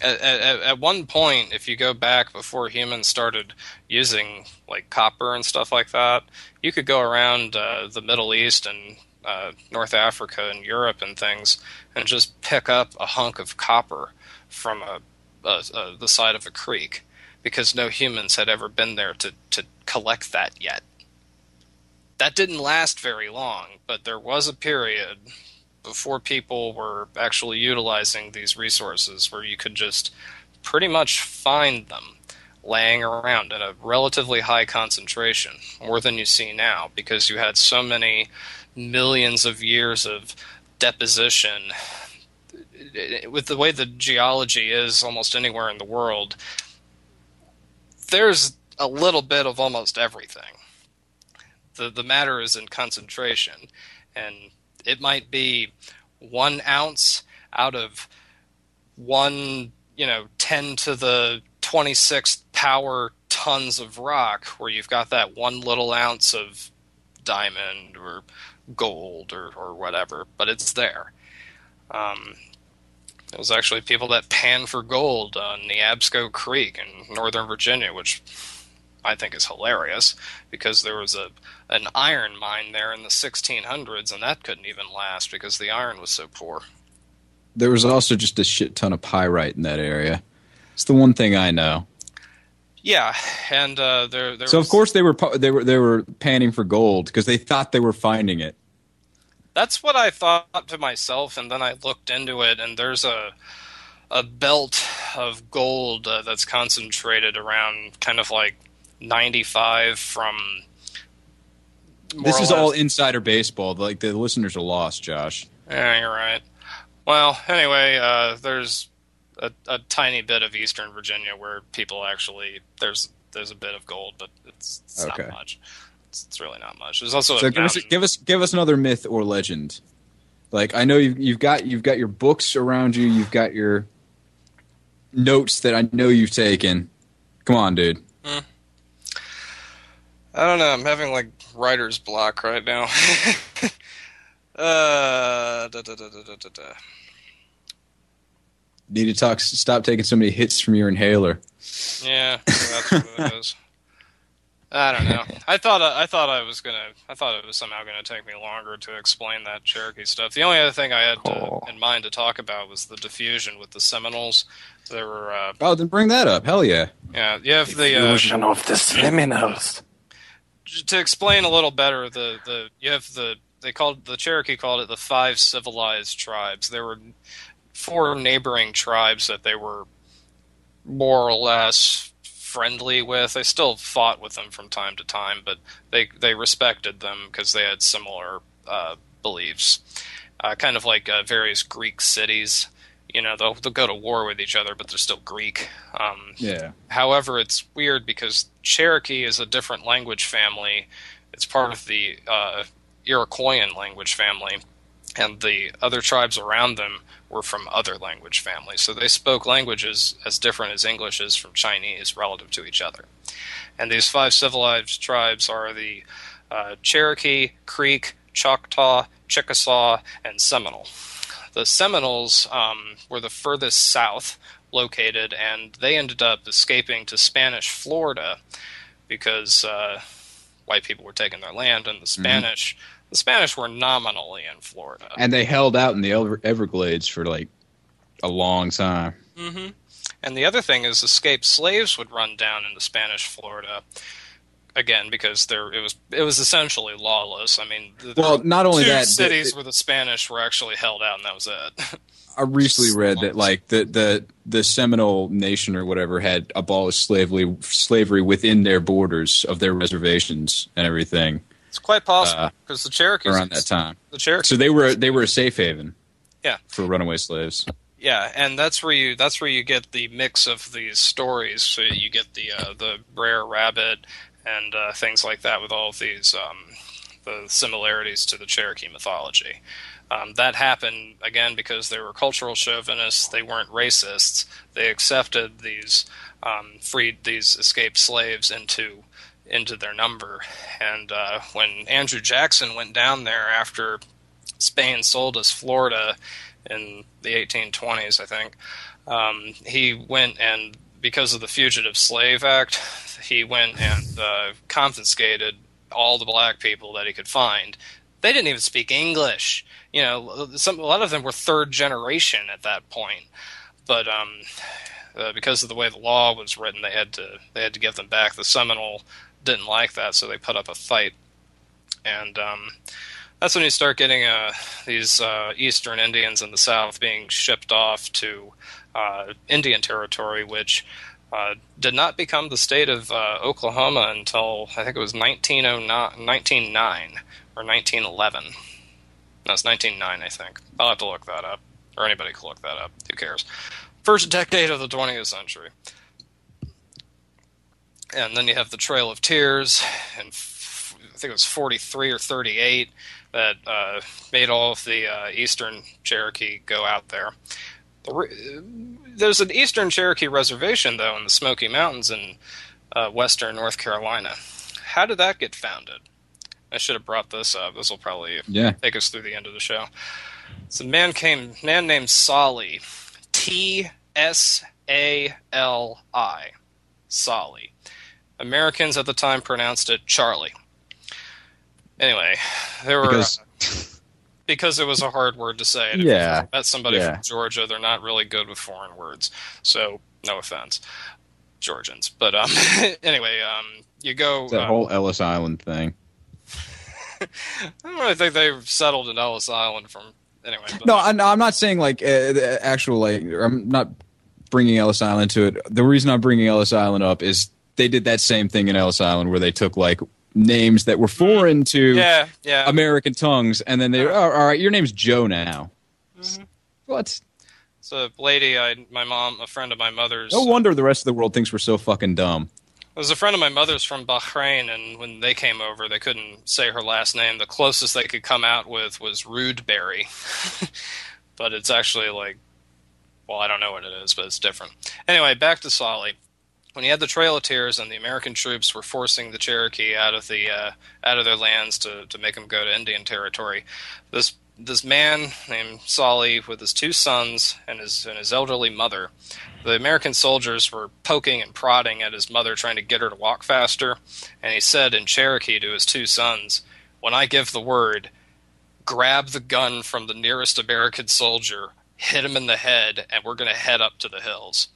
at one point, if you go back before humans started using like copper and stuff like that, you could go around the Middle East and North Africa and Europe and things and just pick up a hunk of copper from the side of a creek because no humans had ever been there to collect that yet. That didn't last very long, but there was a period before people were actually utilizing these resources where you could just pretty much find them laying around at a relatively high concentration, more than you see now, because you had so many millions of years of deposition. With the way the geology is almost anywhere in the world, there's a little bit of almost everything. The matter is in concentration, and it might be 1 ounce out of 10 to the 26th power tons of rock, where you've got that 1 little ounce of diamond or gold or whatever, but it's there. There was actually people that panned for gold on the Absco Creek in Northern Virginia, which I think is hilarious, because there was an iron mine there in the 1600s, and that couldn't even last because the iron was so poor. There was also just a shit ton of pyrite in that area. It's the one thing I know. Yeah, and there so was, of course they were panning for gold because they thought they were finding it. That's what I thought to myself, and then I looked into it, and there's a belt of gold that's concentrated around kind of like 95 from. This is all insider baseball. Like, the listeners are lost, Josh. Yeah, you're right. Well, anyway, there's a tiny bit of Eastern Virginia where people actually there's a bit of gold, but it's okay. Not much. It's really not much. There's also so give us another myth or legend. Like, I know you've got your books around you. You've got your notes that I know you've taken. Come on, dude. I don't know. I'm having like writer's block right now. Need to stop taking so many hits from your inhaler. Yeah, that's what it is. I don't know. I thought it was somehow gonna take me longer to explain that Cherokee stuff. The only other thing I had in mind to talk about was the diffusion with the Seminoles. There were then bring that up. Hell yeah. Yeah, you have the Fusion of the Seminoles. To explain a little better, the Cherokee called it the 5 civilized tribes. There were 4 neighboring tribes that they were more or less friendly with. They still fought with them from time to time, but they respected them because they had similar beliefs. Kind of like various Greek cities. They'll go to war with each other, but they're still Greek. Yeah. However, it's weird because Cherokee is a different language family. It's part of the Iroquoian language family, and the other tribes around them were from other language families. So they spoke languages as different as English is from Chinese relative to each other. And these 5 civilized tribes are the Cherokee, Creek, Choctaw, Chickasaw, and Seminole. The Seminoles were the furthest south located, and they ended up escaping to Spanish Florida because white people were taking their land, and the Spanish were nominally in Florida. And they held out in the Everglades for like a long time. Mm-hmm. And the other thing is escaped slaves would run down into Spanish Florida. Again, because it was essentially lawless. I mean, not only that, cities where the Spanish were actually held out, and that was it. I recently read that like the Seminole Nation or whatever had abolished slavery within their borders of their reservations and everything. It's quite possible because the Cherokees around that time. The Cherokees, so they were a safe haven. Yeah, for runaway slaves. Yeah, and that's where you get the mix of these stories. So you get the Brer Rabbit and things like that with all of these the similarities to the Cherokee mythology. That happened again because they were cultural chauvinists. They weren't racists. They accepted these these escaped slaves into their number. And when Andrew Jackson went down there after Spain sold us Florida in the 1820s, I think, he went and, because of the Fugitive Slave Act, he went and confiscated all the black people that he could find. They didn't even speak English. A lot of them were third generation at that point. But because of the way the law was written, they had to give them back. The Seminole didn't like that, so they put up a fight. And that's when you start getting these Eastern Indians in the South being shipped off to Indian Territory, which did not become the state of Oklahoma until, I think it was 1909 or 1911. No, it's 1909, I think. I'll have to look that up. Or anybody can look that up. Who cares? First decade of the 20th century. And then you have the Trail of Tears, and I think it was 43 or 38 that made all of the Eastern Cherokee go out there. There's an Eastern Cherokee reservation, though, in the Smoky Mountains in western North Carolina. How did that get founded? I should have brought this up. This will probably take us through the end of the show. It's a man named Sali. T-S-A-L-I. Sali. Americans at the time pronounced it Charlie. Anyway, there were... Because it was a hard word to say. And if you met somebody from Georgia, they're not really good with foreign words. So, no offense, Georgians. But anyway, you go... That whole Ellis Island thing. I don't really think they settled in Ellis Island from... Anyway. But, no, I'm not saying like actual, like... I'm not bringing Ellis Island to it. The reason I'm bringing Ellis Island up is they did that same thing in Ellis Island where they took like names that were foreign to American tongues, and then they all right, your name's Joe now. Mm-hmm. What? It's a lady, a friend of my mother's. No wonder the rest of the world thinks we're so fucking dumb. It was a friend of my mother's from Bahrain, and when they came over, they couldn't say her last name. The closest they could come out with was Rudeberry. But it's actually like, well, I don't know what it is, but it's different. Anyway, back to Sali. When you had the Trail of Tears and the American troops were forcing the Cherokee out of their lands to make them go to Indian Territory, this this man named Solly with his 2 sons and his elderly mother. The American soldiers were poking and prodding at his mother, trying to get her to walk faster, and he said in Cherokee to his 2 sons, "When I give the word, grab the gun from the nearest American soldier, hit him in the head, and we're going to head up to the hills."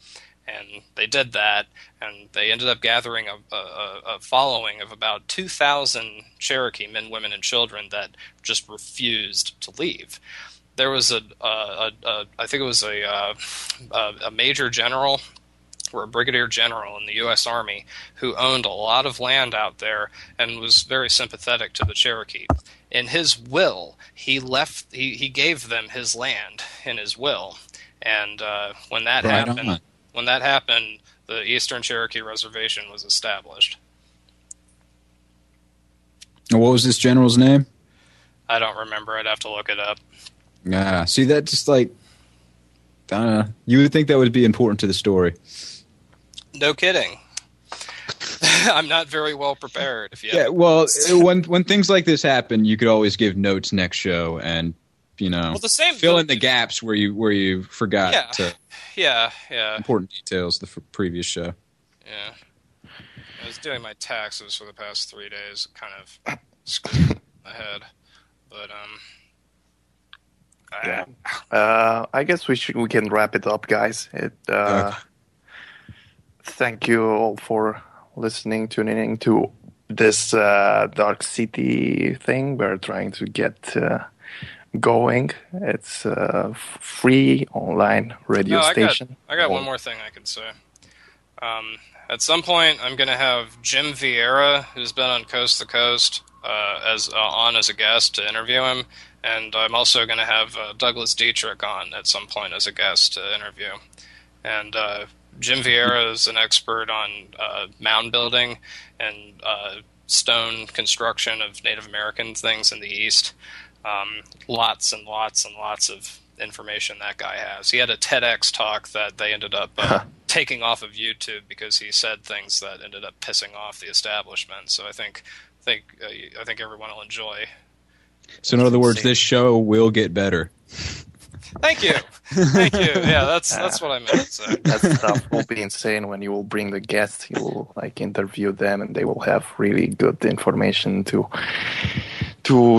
And they did that, and they ended up gathering a following of about 2,000 Cherokee men, women, and children that just refused to leave. There was I think it was a major general or a brigadier general in the U.S. Army who owned a lot of land out there and was very sympathetic to the Cherokee. In his will, he gave them his land in his will, and when that happened, the Eastern Cherokee Reservation was established. And what was this general's name? I don't remember. I'd have to look it up. Yeah, see, that just like, I don't know. You would think that would be important to the story. No kidding. I'm not very well prepared. Well, when things like this happen, you could always give notes next show and, fill in the gaps where you forgot to. Yeah. Important details the previous show. Yeah. I was doing my taxes for the past 3 days, kind of screwed my head. But I guess we can wrap it up, guys. Thank you all for listening, tuning in to this Dark City thing we're trying to get going. It's a free online radio station. I got one more thing I could say. At some point, I'm going to have Jim Vieira, who's been on Coast to Coast, as a guest to interview him, and I'm also going to have Douglas Dietrich on at some point as a guest to interview. And Jim Vieira is an expert on mound building and stone construction of Native American things in the East. Lots and lots and lots of information that guy has. He had a TEDx talk that they ended up taking off of YouTube because he said things that ended up pissing off the establishment. So I think everyone will enjoy. So in other words, this show will get better. Thank you. Yeah, that's what I meant to say. That stuff will be insane when you will bring the guests. You will interview them, and they will have really good information to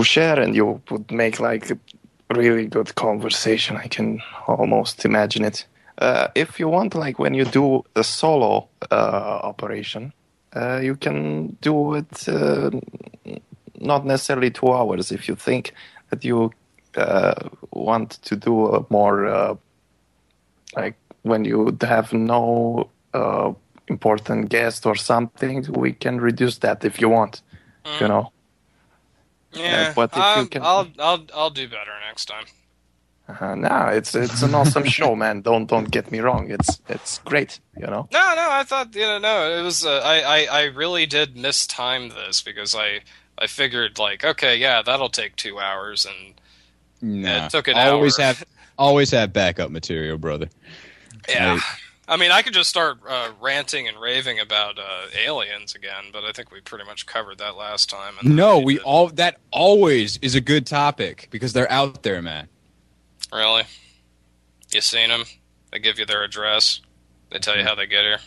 share, and you would make a really good conversation. I can almost imagine it. If you want, when you do a solo operation, you can do it not necessarily 2 hours. If you think that you want to do a more when you have no important guest or something, we can reduce that if you want. Yeah, but if you can... I'll do better next time. No, it's an awesome show, man. Don't get me wrong. It's great, No, I thought it was. I really did mistime this because I figured okay, yeah, that'll take 2 hours, and it took an hour. Always have backup material, brother. Yeah. I mean, I could just start ranting and raving about aliens again, but I think we pretty much covered that last time. That always is a good topic because they're out there, man. Really? You seen them? They give you their address. They tell you how they get here.